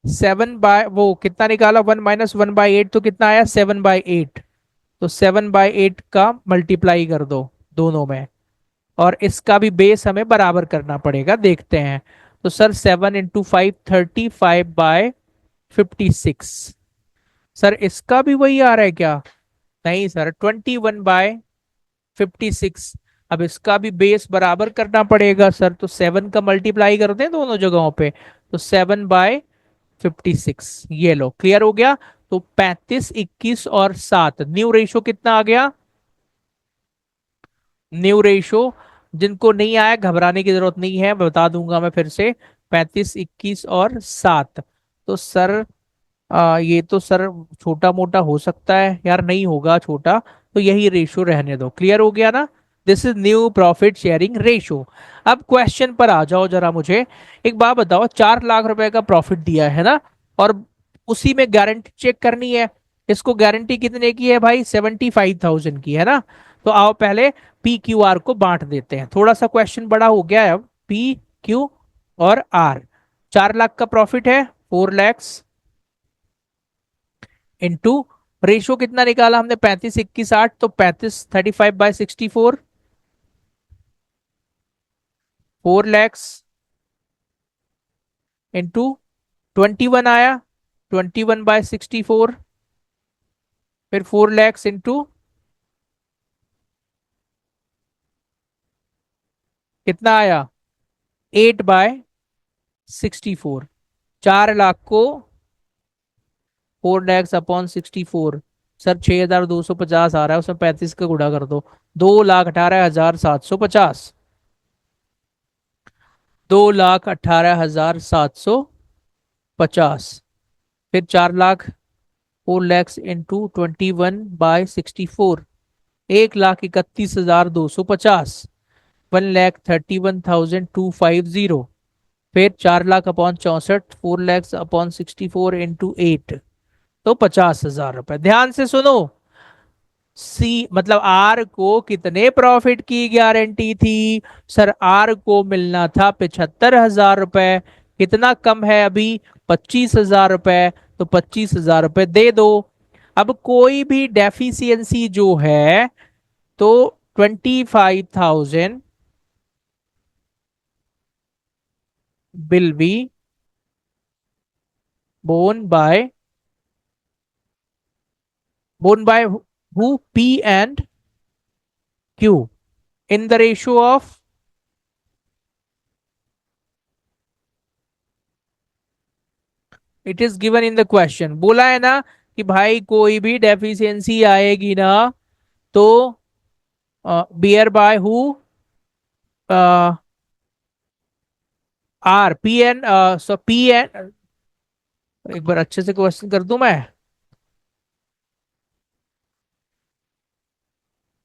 7 वो कितना निकाला? 1 - 1/8, तो कितना आया? 7/8। तो 7/8 का मल्टीप्लाई कर दो दोनों में, और इसका भी बेस हमें बराबर करना पड़ेगा, देखते हैं। तो सर 7 × 5 35/56। सर इसका भी वही आ रहा है क्या? नहीं सर, 21/56। अब इसका भी बेस बराबर करना पड़ेगा सर, तो 7 का मल्टीप्लाई कर दें दोनों जगहों पे, तो 7/56, ये लो क्लियर हो गया। तो 35, 21 और 7, न्यू रेशो कितना आ गया? न्यू रेशो, जिनको नहीं आया घबराने की जरूरत नहीं है, बता दूंगा मैं फिर से। 35, 21 और 7। तो सर ये तो सर छोटा मोटा हो सकता है यार, नहीं होगा छोटा, तो यही रेशो रहने दो, क्लियर हो गया ना। This is new profit sharing ratio. अब क्वेश्चन पर आ जाओ जरा, मुझे एक बात बताओ, 4 लाख रुपए का प्रॉफिट दिया है ना, और उसी में गारंटी चेक करनी है। इसको गारंटी कितने की है भाई? 75,000 की है ना। तो आओ पहले पी क्यू आर को बांट देते हैं, थोड़ा सा क्वेश्चन बड़ा हो गया है अब। पी क्यू और आर, 4 लाख का प्रॉफिट है, 4 lakhs इंटू रेशो कितना निकाला हमने? 35, 21, 8, तो 35 35/64, 4 lakhs इंटू 21 आया, 21/64, फिर 4 lakhs इंटू कितना आया? 8/64। 4 लाख को 4 lakhs/64। सर 6,250 आ रहा है, उसमें 35 का गुणा कर दो। 2,18,750। 2,18,750। फिर 4 लाख, 4 lakhs इंटू 21/64। 1,31,250। 1,31,250। फिर 4 लाख/64। 4 lakhs/64 इंटू 8, तो 50,000 रुपए। ध्यान से सुनो, सी मतलब आर को कितने प्रॉफिट की गारंटी थी? सर आर को मिलना था 75,000 रुपए। कितना कम है अभी? 25,000 रुपए। तो 25,000 रुपए दे दो। अब कोई भी डेफिशिएंसी जो है, तो 25,000 will be borne by, borne by who? P and Q in the ratio of, it is given in the question. बोला है ना कि भाई कोई भी डेफिशिएंसी आएगी ना, तो bear by who? R P and, so P and. एक बार अच्छे से क्वेश्चन कर दूं मैं।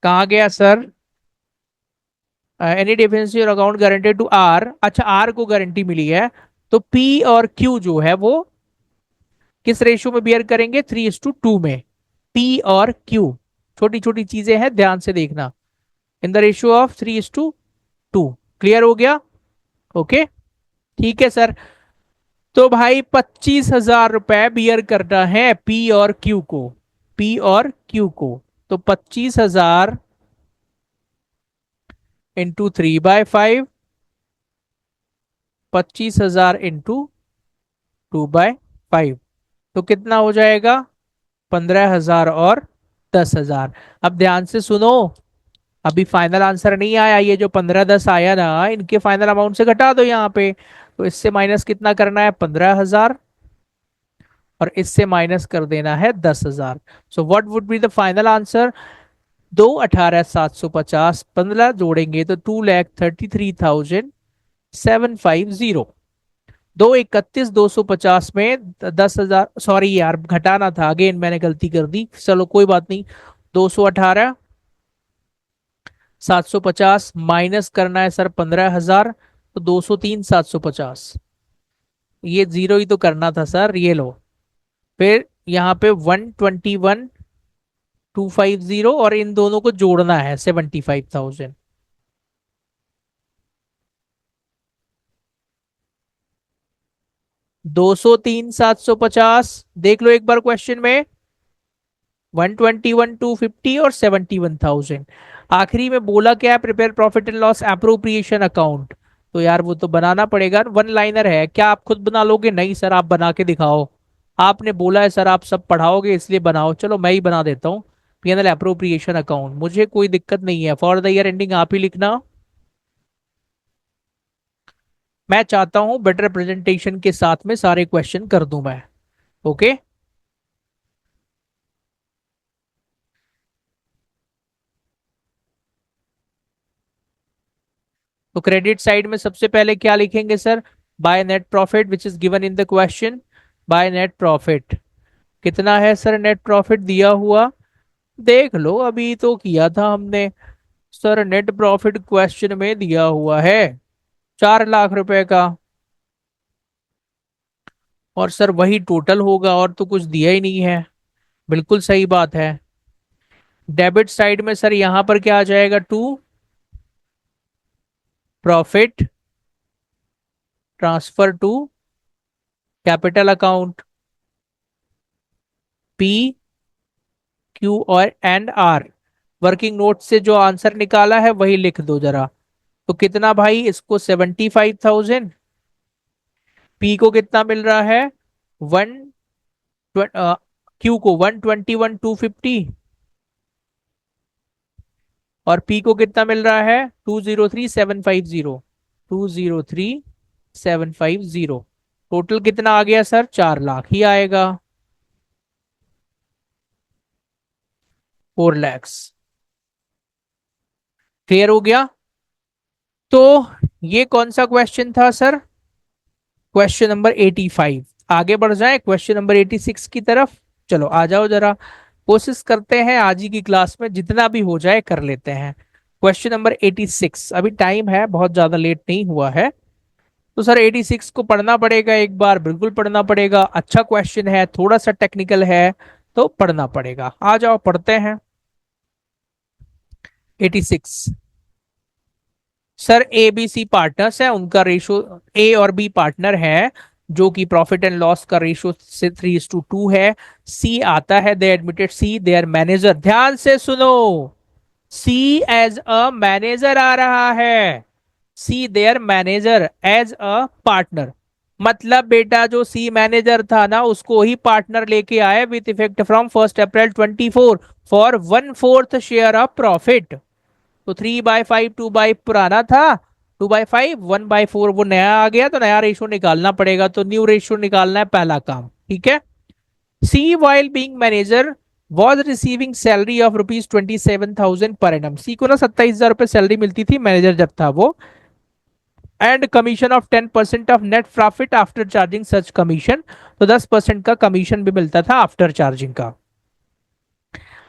कहाँ गया सर? एनी डेफिशिएंसी और अकाउंट गारंटेड टू आर। अच्छा, आर को गारंटी मिली है, तो पी और क्यू जो है वो किस रेशियो में बियर करेंगे? 3:2 में। पी और क्यू, छोटी छोटी चीजें हैं, ध्यान से देखना। इन द रेशियो ऑफ 3:2। क्लियर हो गया? ओके, ठीक है सर। तो भाई 25,000 रुपए बियर करना है पी और क्यू को। पी और क्यू को, तो 25,000 इंटू 3/5। 25,000 इंटू 2/5, तो कितना हो जाएगा? 15,000 और 10,000। अब ध्यान से सुनो, अभी फाइनल आंसर नहीं आया। ये जो 15-10 आया ना, इनके फाइनल अमाउंट से घटा दो यहाँ पे। तो इससे माइनस कितना करना है? 15,000। और इससे माइनस कर देना है 10,000। So what would be the final answer? 2,18,750 15 जोड़ेंगे तो 2,33,750। 2,31,250 में 10,000, सॉरी यार घटाना था, अगेन मैंने गलती कर दी, चलो कोई बात नहीं। 218,750 माइनस करना है सर 15,000, तो 203,750। ये जीरो ही तो करना था सर, ये लो। फिर यहाँ पे 121,250, और इन दोनों को जोड़ना है 75,000। 203,750 देख लो एक बार क्वेश्चन में। 121,250 और 71,000। आखिरी में बोला क्या है? Prepare profit and loss appropriation account. तो यार वो तो बनाना पड़ेगा, वन लाइनर है। क्या आप खुद बना लोगे? नहीं सर, आप बना के दिखाओ। आपने बोला है सर आप सब पढ़ाओगे इसलिए बनाओ, चलो मैं ही बना देता हूँ। पीएनएल एप्रोप्रिएशन अकाउंट, मुझे कोई दिक्कत नहीं है। फॉर द ईयर एंडिंग आप ही लिखना। मैं चाहता हूं बेटर प्रेजेंटेशन के साथ में सारे क्वेश्चन कर दूं मैं। ओके, तो क्रेडिट साइड में सबसे पहले क्या लिखेंगे sir? By net profit which is given in the question. By net profit कितना है सर? नेट प्रॉफिट दिया हुआ, देख लो अभी तो किया था हमने। सर नेट प्रॉफिट क्वेश्चन में दिया हुआ है 4 लाख रुपए का। और सर वही टोटल होगा, और तो कुछ दिया ही नहीं है। बिल्कुल सही बात है। डेबिट साइड में सर यहां पर क्या आ जाएगा? To profit transfer to capital account. P Q और एंड आर। वर्किंग नोट से जो आंसर निकाला है वही लिख दो जरा। तो कितना भाई? इसको 75,000। पी को कितना मिल रहा है? वन, क्यू को 121,250। और पी को कितना मिल रहा है? 203,750। 203750। टोटल कितना आ गया सर? 4 लाख ही आएगा। 4 lakhs। क्लियर हो गया? तो ये कौन सा क्वेश्चन था सर? Question number 85। आगे बढ़ जाए क्वेश्चन नंबर 86 की तरफ। चलो आ जाओ जरा, कोशिश करते हैं आज ही की क्लास में जितना भी हो जाए कर लेते हैं। क्वेश्चन नंबर 86, अभी टाइम है, बहुत ज्यादा लेट नहीं हुआ है। तो सर 86 को पढ़ना पड़ेगा, एक बार बिल्कुल पढ़ना पड़ेगा। अच्छा क्वेश्चन है, थोड़ा सा टेक्निकल है, तो पढ़ना पड़ेगा। आ जाओ पढ़ते हैं। 86। Sir A B C partners है, उनका रेशो, ए और बी पार्टनर है, जो कि प्रॉफिट एंड लॉस का रेशो से 3:2 है। सी आता है, दे एडमिटेड सी देयर मैनेजर। ध्यान से सुनो, सी एज अ मैनेजर आ रहा है, C their manager as a partner. मतलब बेटा जो सी मैनेजर था ना, उसको ही पार्टनर लेके आए with effect from 1 April 24 for 1/4 share of profit. तो 3/5 2/5 पुराना था, 2/5 1/4 वो नया आ गया, तो नया रेशो निकालना पड़ेगा। तो न्यू रेशो निकालना है पहला काम, ठीक है। C while being manager was receiving salary of ₹27,000 per annum. सी को ना 27,000 रुपए सैलरी मिलती थी मैनेजर जब था वो। And commission of 10% of net profit after charging such commission. तो 10% का कमीशन भी मिलता था आफ्टर चार्जिंग का।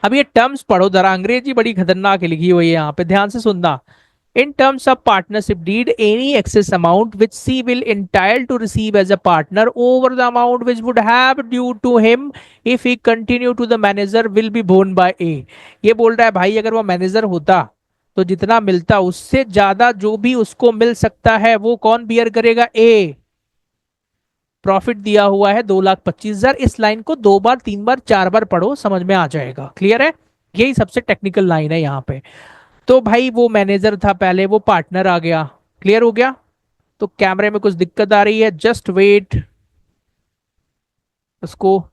अब ये टर्म्स पढ़ो जरा, अंग्रेजी बड़ी खतरनाक लिखी हुई है यहाँ पे, ध्यान से सुनना। In terms of partnership deed, any excess amount which C will entitled to receive as a partner over the amount which would have due to him if he continue to the manager will be borne by A। ये बोल रहा है भाई, अगर वो manager होता तो जितना मिलता उससे ज्यादा जो भी उसको मिल सकता है वो कौन बियर करेगा? ए। प्रॉफिट दिया हुआ है 2,25,000। इस लाइन को 2 बार 3 बार 4 बार पढ़ो, समझ में आ जाएगा। क्लियर है? यही सबसे टेक्निकल लाइन है यहाँ पे। तो भाई वो मैनेजर था पहले, वो पार्टनर आ गया। क्लियर हो गया? तो कैमरे में कुछ दिक्कत आ रही है, जस्ट वेट, उसको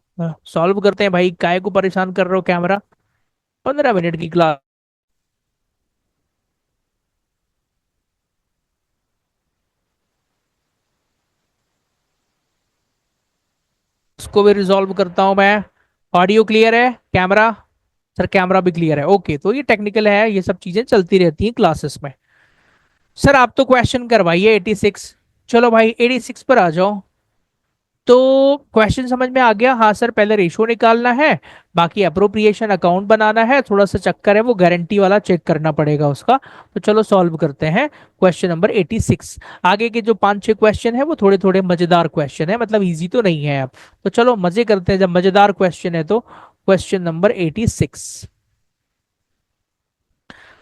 सॉल्व करते हैं। भाई काय को परेशान कर रहे हो कैमरा? 15 मिनट की क्लास, उसको भी रिजॉल्व करता हूं मैं। ऑडियो क्लियर है? कैमरा? सर कैमरा भी क्लियर है, ओके। तो ये टेक्निकल है, ये सब चीजें चलती रहती हैं क्लासेस में। सर आप तो क्वेश्चन करवाइए 86। चलो भाई 86 पर आ जाओ। तो क्वेश्चन समझ में आ गया? हाँ सर, पहले रेशो निकालना है, बाकी अप्रोप्रिएशन अकाउंट बनाना है। थोड़ा सा चक्कर है, वो गारंटी वाला चेक करना पड़ेगा उसका। तो चलो सॉल्व करते हैं क्वेश्चन नंबर 86। आगे के जो 5-6 क्वेश्चन है वो थोड़े थोड़े मजेदार क्वेश्चन है, मतलब इजी तो नहीं है अब। तो चलो मजे करते हैं, जब मजेदार क्वेश्चन है तो। Question number 86।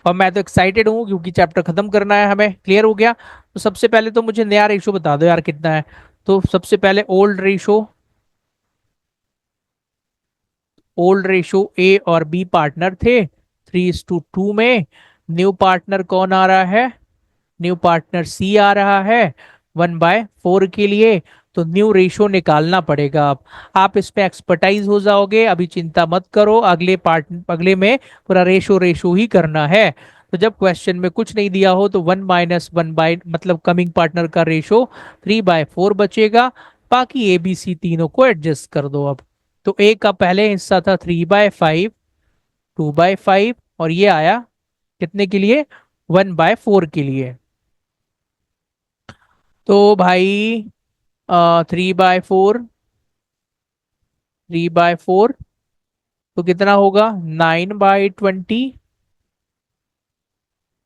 और मैं तो एक्साइटेड हूँ क्योंकि चैप्टर खत्म करना है हमें। क्लियर हो गया? तो सबसे पहले तो मुझे नया रेशो बता दो यार, कितना है। तो सबसे पहले ओल्ड रेशो। ओल्ड रेशो, ए और बी पार्टनर थे 3:2 में। न्यू पार्टनर कौन आ रहा है? न्यू पार्टनर सी आ रहा है 1/4 के लिए। तो न्यू रेशो निकालना पड़ेगा। आप इसमें एक्सपर्टाइज हो जाओगे, अभी चिंता मत करो। अगले पार्ट, अगले में पूरा रेशो रेशो ही करना है। तो जब क्वेश्चन में कुछ नहीं दिया हो तो 1 - 1 मतलब कमिंग पार्टनर का रेशो 3/4 बचेगा। बाकी ए बी सी तीनों को एडजस्ट कर दो अब। तो ए का पहले हिस्सा था 3/5, 2/5, और ये आया कितने के लिए? 1/4 के लिए। तो भाई 3/4, 3/4, तो कितना होगा? 9/20,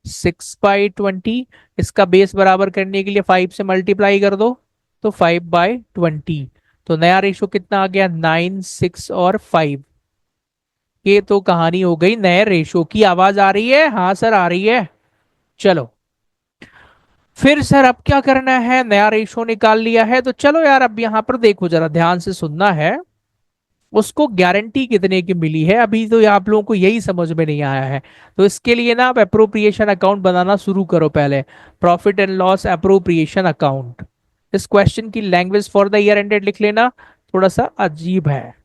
6/20। इसका बेस बराबर करने के लिए 5 से मल्टीप्लाई कर दो, तो 5/20। तो नया रेशो कितना आ गया? 9, 6 और 5। ये तो कहानी हो गई नए रेशो की। आवाज आ रही है? हाँ सर आ रही है। चलो फिर सर अब क्या करना है? नया रेशो निकाल लिया है, तो चलो यार अब यहाँ पर देखो, जरा ध्यान से सुनना है। उसको गारंटी कितने की मिली है, अभी तो आप लोगों को यही समझ में नहीं आया है। तो इसके लिए ना आप अप्रोप्रिएशन अकाउंट बनाना शुरू करो पहले। Profit and loss appropriation account. इस क्वेश्चन की language for the year ended लिख लेना, थोड़ा सा अजीब है।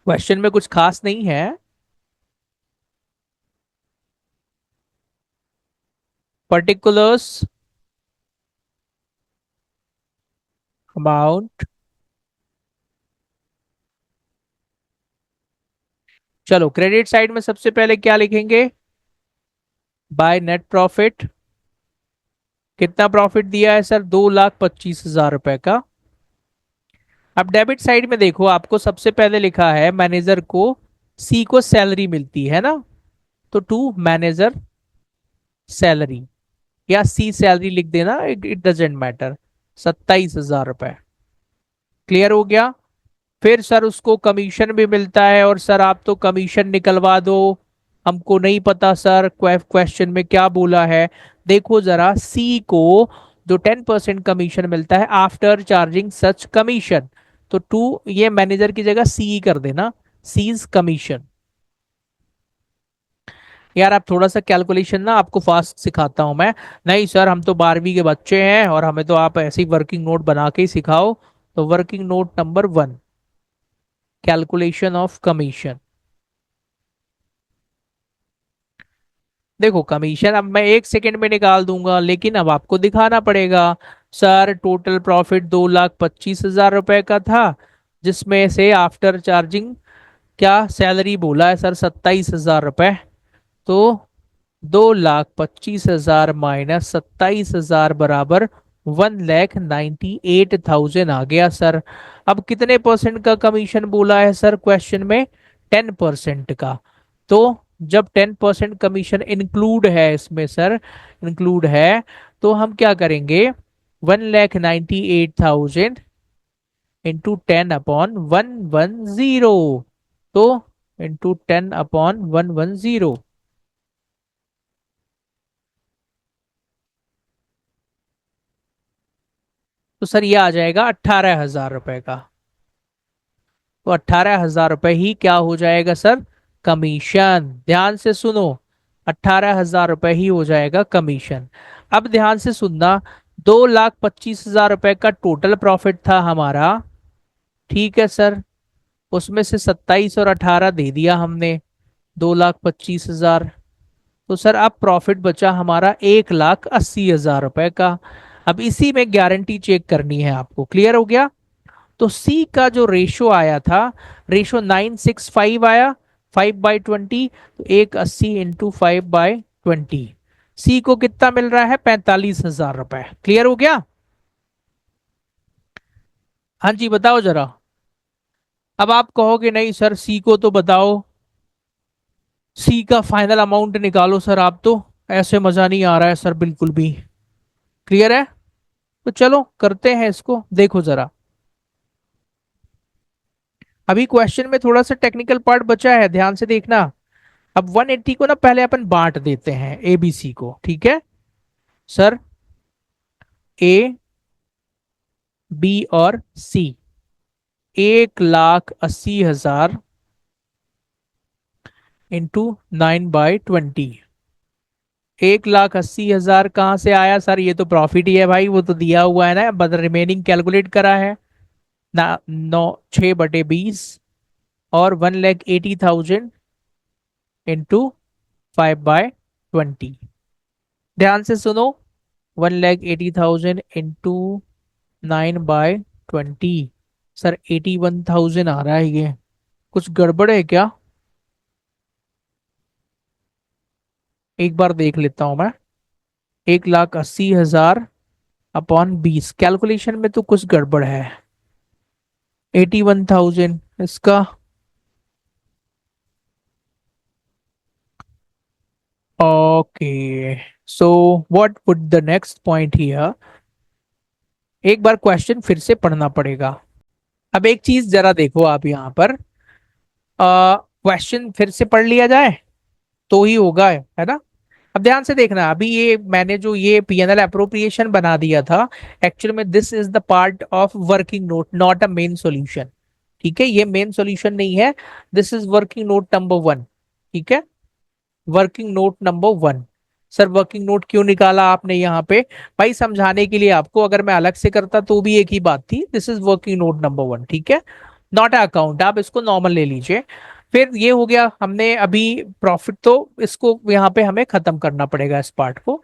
क्वेश्चन में कुछ खास नहीं है। Particulars amount. चलो क्रेडिट साइड में सबसे पहले क्या लिखेंगे? By net profit. कितना प्रॉफिट दिया है सर? 2,25,000 रुपए का। अब डेबिट साइड में देखो, आपको सबसे पहले लिखा है मैनेजर को, सी को सैलरी मिलती है ना, तो टू मैनेजर सैलरी, या सी सैलरी लिख देना, इट डजेंट मैटर। 27,000 रुपए। क्लियर हो गया? फिर सर उसको कमीशन भी मिलता है, और सर आप तो कमीशन निकलवा दो, हमको नहीं पता सर क्वेश्चन में क्या बोला है। देखो जरा, सी को जो 10% कमीशन मिलता है आफ्टर चार्जिंग सच कमीशन, तो टू ये मैनेजर की जगह सी कर देना, सीज कमीशन। यार आप थोड़ा सा कैलकुलेशन ना आपको फास्ट सिखाता हूं मैं। नहीं सर हम तो 12वीं के बच्चे हैं और हमें तो आप ऐसे ही वर्किंग नोट बना के ही सिखाओ। तो working note number 1, calculation of commission. देखो कमीशन अब मैं 1 सेकंड में निकाल दूंगा, लेकिन अब आपको दिखाना पड़ेगा। सर टोटल प्रॉफिट 2,25,000 रुपए का था, जिसमें से आफ्टर चार्जिंग क्या सैलरी बोला है सर? 27,000 रुपए। तो 2,25,000 माइनस 27,000 बराबर 1,98,000 आ गया सर। अब कितने परसेंट का कमीशन बोला है सर क्वेश्चन में? 10% का। तो जब 10% कमीशन इंक्लूड है इसमें सर, इंक्लूड है, तो हम क्या करेंगे? 1,98,000 इंटू 10/110। तो इंटू 10/110, तो सर ये आ जाएगा 18,000 रुपए का। तो 18,000 रुपए ही क्या हो जाएगा सर? कमीशन। ध्यान से सुनो, 18,000 रुपए ही हो जाएगा कमीशन। अब ध्यान से सुनना, 2,25,000 रुपए का टोटल प्रॉफिट था हमारा, ठीक है सर। उसमें से 27 और 18 दे दिया हमने, 2,25,000। तो सर अब प्रॉफिट बचा हमारा 1,80,000 रुपए का। अब इसी में गारंटी चेक करनी है आपको। क्लियर हो गया? तो सी का जो रेशो आया था, रेशो 965 आया, 5/20, तो 180 इंटू 5/20। सी को कितना मिल रहा है? 45,000 रुपए। क्लियर हो गया? हाँ जी बताओ जरा। अब आप कहोगे नहीं सर सी को तो बताओ, सी का फाइनल अमाउंट निकालो सर, आप तो ऐसे मजा नहीं आ रहा है सर बिल्कुल भी। क्लियर है? तो चलो करते हैं इसको, देखो जरा। अभी क्वेश्चन में थोड़ा सा टेक्निकल पार्ट बचा है, ध्यान से देखना। अब 180 को ना पहले अपन बांट देते हैं ए बी सी को, ठीक है सर? ए बी और सी, 1,80,000 इंटू 9/20। 1,80,000 कहाँ से आया सर? ये तो प्रॉफिट ही है भाई, वो तो दिया हुआ है ना, बद रिमेनिंग कैलकुलेट करा है ना। 6/20 और 1,80,000 इंटू 5/20। ध्यान से सुनो, 1,80,000 इंटू 9/20, सर 81,000 आ रहा है ये। कुछ गड़बड़ है क्या? एक बार देख लेता हूं मैं। 1,80,000 अपॉन 20, कैलकुलेशन में तो कुछ गड़बड़ है। 81,000 इसका। Okay, so what would the next point here? एक बार क्वेश्चन फिर से पढ़ना पड़ेगा। अब एक चीज जरा देखो आप यहाँ पर, क्वेश्चन फिर से पढ़ लिया जाए तो ही होगा, है ना? अब ध्यान से देखना, अभी ये मैंने जो ये पीएनएल अप्रोप्रिएशन बना दिया था, एक्चुअल में this is the part of working note, not a main solution. ठीक है, ये मेन सॉल्यूशन नहीं है, this is working note number 1। ठीक है, working note number 1। Sir working note क्यों निकाला आपने यहाँ पे? भाई समझाने के लिए आपको, अगर मैं अलग से करता तो भी एक ही बात थी। This is working note number 1, ठीक है, नॉट अकाउंट, आप इसको नॉर्मल ले लीजिए। फिर ये हो गया हमने अभी प्रॉफिट, तो इसको यहाँ पे हमें खत्म करना पड़ेगा इस पार्ट को।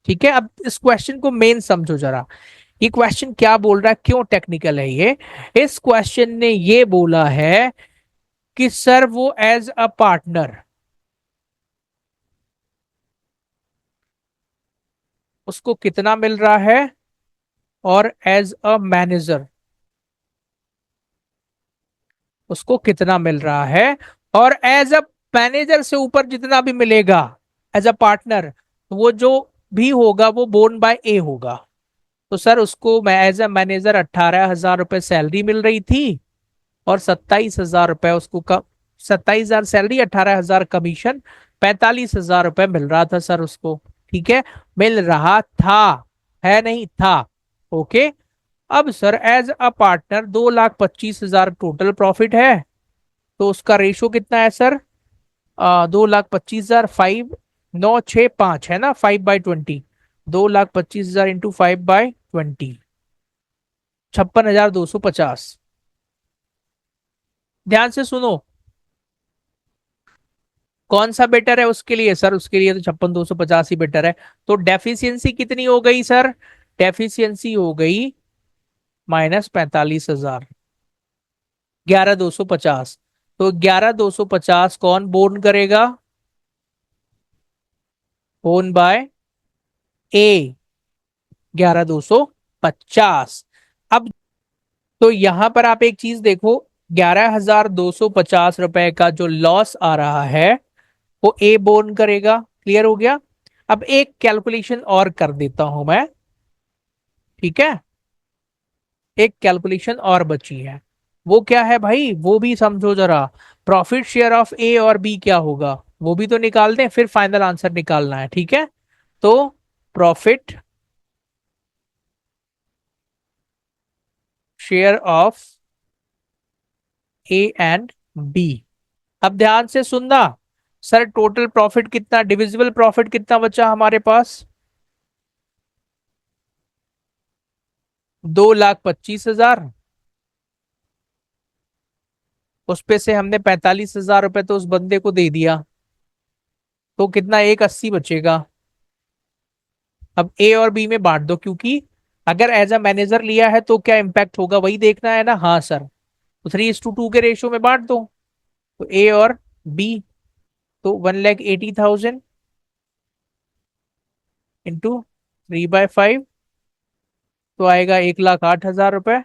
ठीक है, अब इस क्वेश्चन को मेन समझो जरा। ये क्वेश्चन क्या बोल रहा है, क्यों टेक्निकल है ये। इस क्वेश्चन ने ये बोला है कि सर वो एज अ पार्टनर उसको कितना मिल रहा है, और एज अ मैनेजर उसको कितना मिल रहा है, और एज अ मैनेजर से ऊपर जितना भी मिलेगा एज अ पार्टनर, वो जो भी होगा वो बोन बाय ए होगा। तो सर उसको मैं एज अ मैनेजर 18,000 रुपए सैलरी मिल रही थी, और 27,000 रुपए उसको 27,000 सैलरी, 18,000 कमीशन, 45,000 रुपए मिल रहा था सर उसको। ठीक है, मिल रहा था, है नहीं था। ओके। अब sir as a partner 2,25,000 total profit है, तो उसका रेशो कितना है सर, 2,25,000, 5, 9, 6, 5 है ना, 5/20, 2,25,000 इंटू 5/20, 56,250। ध्यान से सुनो, कौन सा बेटर है उसके लिए सर, उसके लिए तो 56,250 ही बेटर है। तो डेफिशिएंसी कितनी हो गई सर, डेफिशिएंसी हो गई -45,000, 11,250। तो 11,250 कौन बोर्न करेगा, बोर्न बाय ए, 11,250। अब तो यहां पर आप एक चीज देखो, 11,250 रुपए का जो लॉस आ रहा है वो ए बोर्न करेगा। क्लियर हो गया। अब एक कैलकुलेशन और कर देता हूं मैं। ठीक है, एक कैलकुलेशन और बची है। वो क्या है भाई, वो भी समझो जरा। प्रॉफिट शेयर ऑफ ए और बी क्या होगा, वो भी तो निकाल दें, फिर फाइनल आंसर निकालना है। ठीक है, तो profit share of A and B. अब ध्यान से सुनना, सर टोटल प्रॉफिट कितना, डिविजिबल प्रॉफिट कितना बचा हमारे पास, 2,25,000। उस पे से हमने 45,000 रुपए तो उस बंदे को दे दिया, तो कितना, 1,80 बचेगा। अब ए और बी में बांट दो, क्योंकि अगर एज अ मैनेजर लिया है तो क्या इंपैक्ट होगा वही देखना है ना। हाँ सर, तो 3:2 के रेशियो में बांट दो, तो ए और बी, तो 1,80,000 इंटू 3/5, तो आएगा 1,08,000 रुपए,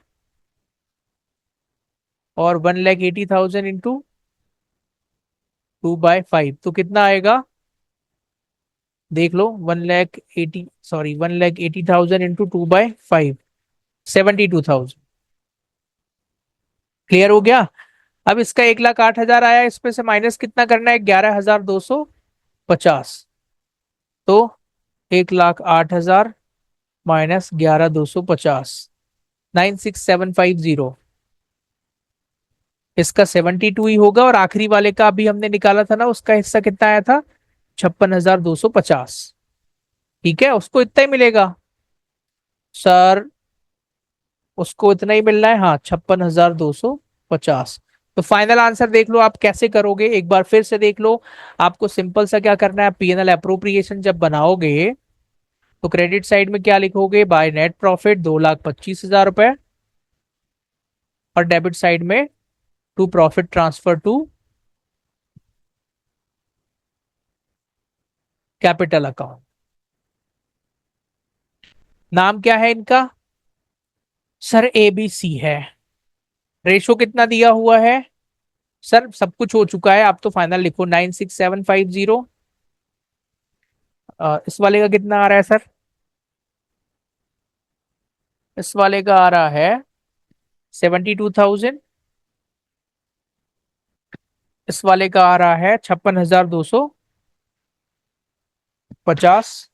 और 1,80,000 इंटू 2/5, तो कितना आएगा, देख लो, 1,80,000, सॉरी 1,80,000 इंटू 2/5, 72,000। क्लियर हो गया। अब इसका 1,08,000 आया, इसमें से माइनस कितना करना है, 11,250। तो 1,08,000 माइनस 11,250, 96,750। इसका 72 ही होगा, और आखिरी वाले का अभी हमने निकाला था ना, उसका हिस्सा कितना आया था, 56,250। ठीक है, उसको इतना ही मिलेगा सर, उसको इतना ही मिलना है, हाँ 56,250। तो फाइनल आंसर देख लो आप कैसे करोगे, एक बार फिर से देख लो। आपको सिंपल सा क्या करना है, पीएनएल अप्रोप्रिएशन जब बनाओगे तो क्रेडिट साइड में क्या लिखोगे, बाय नेट प्रॉफिट 2,25,000 रुपए, और डेबिट साइड में to profit transfer to capital account. नाम क्या है इनका, सर एबीसी है। रेशो कितना दिया हुआ है, सर सब कुछ हो चुका है, आप तो फाइनल लिखो 96,750। इस वाले का कितना आ रहा है सर, इस वाले का आ रहा है 72,000। इस वाले का आ रहा है 56,250।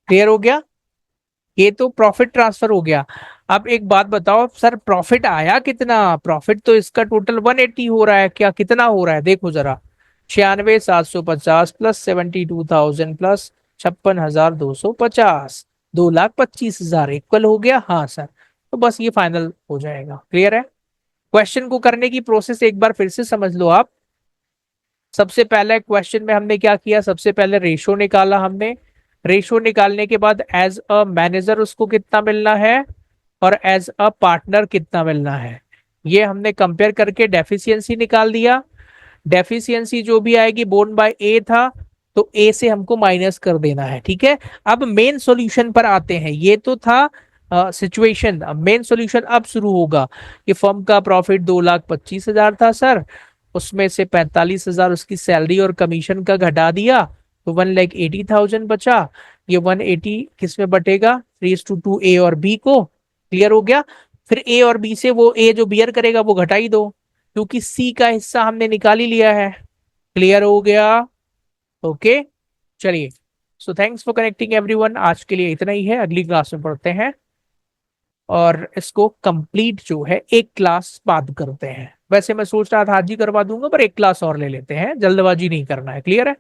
क्लियर हो गया। ये तो प्रॉफिट ट्रांसफर हो गया। अब एक बात बताओ सर, प्रॉफिट आया कितना, प्रॉफिट तो इसका टोटल 180 हो रहा है, क्या कितना हो रहा है देखो जरा, 96,750 प्लस 72,000 प्लस 56,250, 2,25,000 इक्वल हो गया। हाँ सर, तो बस ये फाइनल हो जाएगा। क्लियर है। क्वेश्चन को करने की प्रोसेस एक बार फिर से समझ लो आप। सबसे पहले क्वेश्चन में हमने क्या किया, सबसे पहले रेशो निकाला हमने, रेशो निकालने के बाद एज अ मैनेजर उसको कितना मिलना है और एज अ पार्टनर कितना मिलना है, ये हमने कंपेयर करके डेफिशिएंसी निकाल दिया। डेफिशिएंसी जो भी आएगी बोन बाय ए था, तो ए से हमको माइनस कर देना है, ठीक है। अब मेन सॉल्यूशन पर आते हैं, ये तो था सिचुएशन। मेन सॉल्यूशन अब शुरू होगा कि फर्म का प्रॉफिट 2,25,000 था सर, उसमें से 45,000 उसकी सैलरी और कमीशन का घटा दिया, तो 1,80,000 बचा। ये 180 किस में बटेगा, 3:2 ए और बी को। क्लियर हो गया। फिर ए और बी से वो ए जो बियर करेगा वो घटा ही दो, क्योंकि सी का हिस्सा हमने निकाल ही लिया है। क्लियर हो गया। ओके, चलिए। So thanks for connecting everyone, आज के लिए इतना ही है, अगली क्लास में पढ़ते हैं और इसको कंप्लीट जो है एक क्लास बाद करते हैं। वैसे मैं सोच रहा था आज ही करवा दूंगा, पर एक क्लास और ले लेते हैं, जल्दबाजी नहीं करना है। क्लियर है।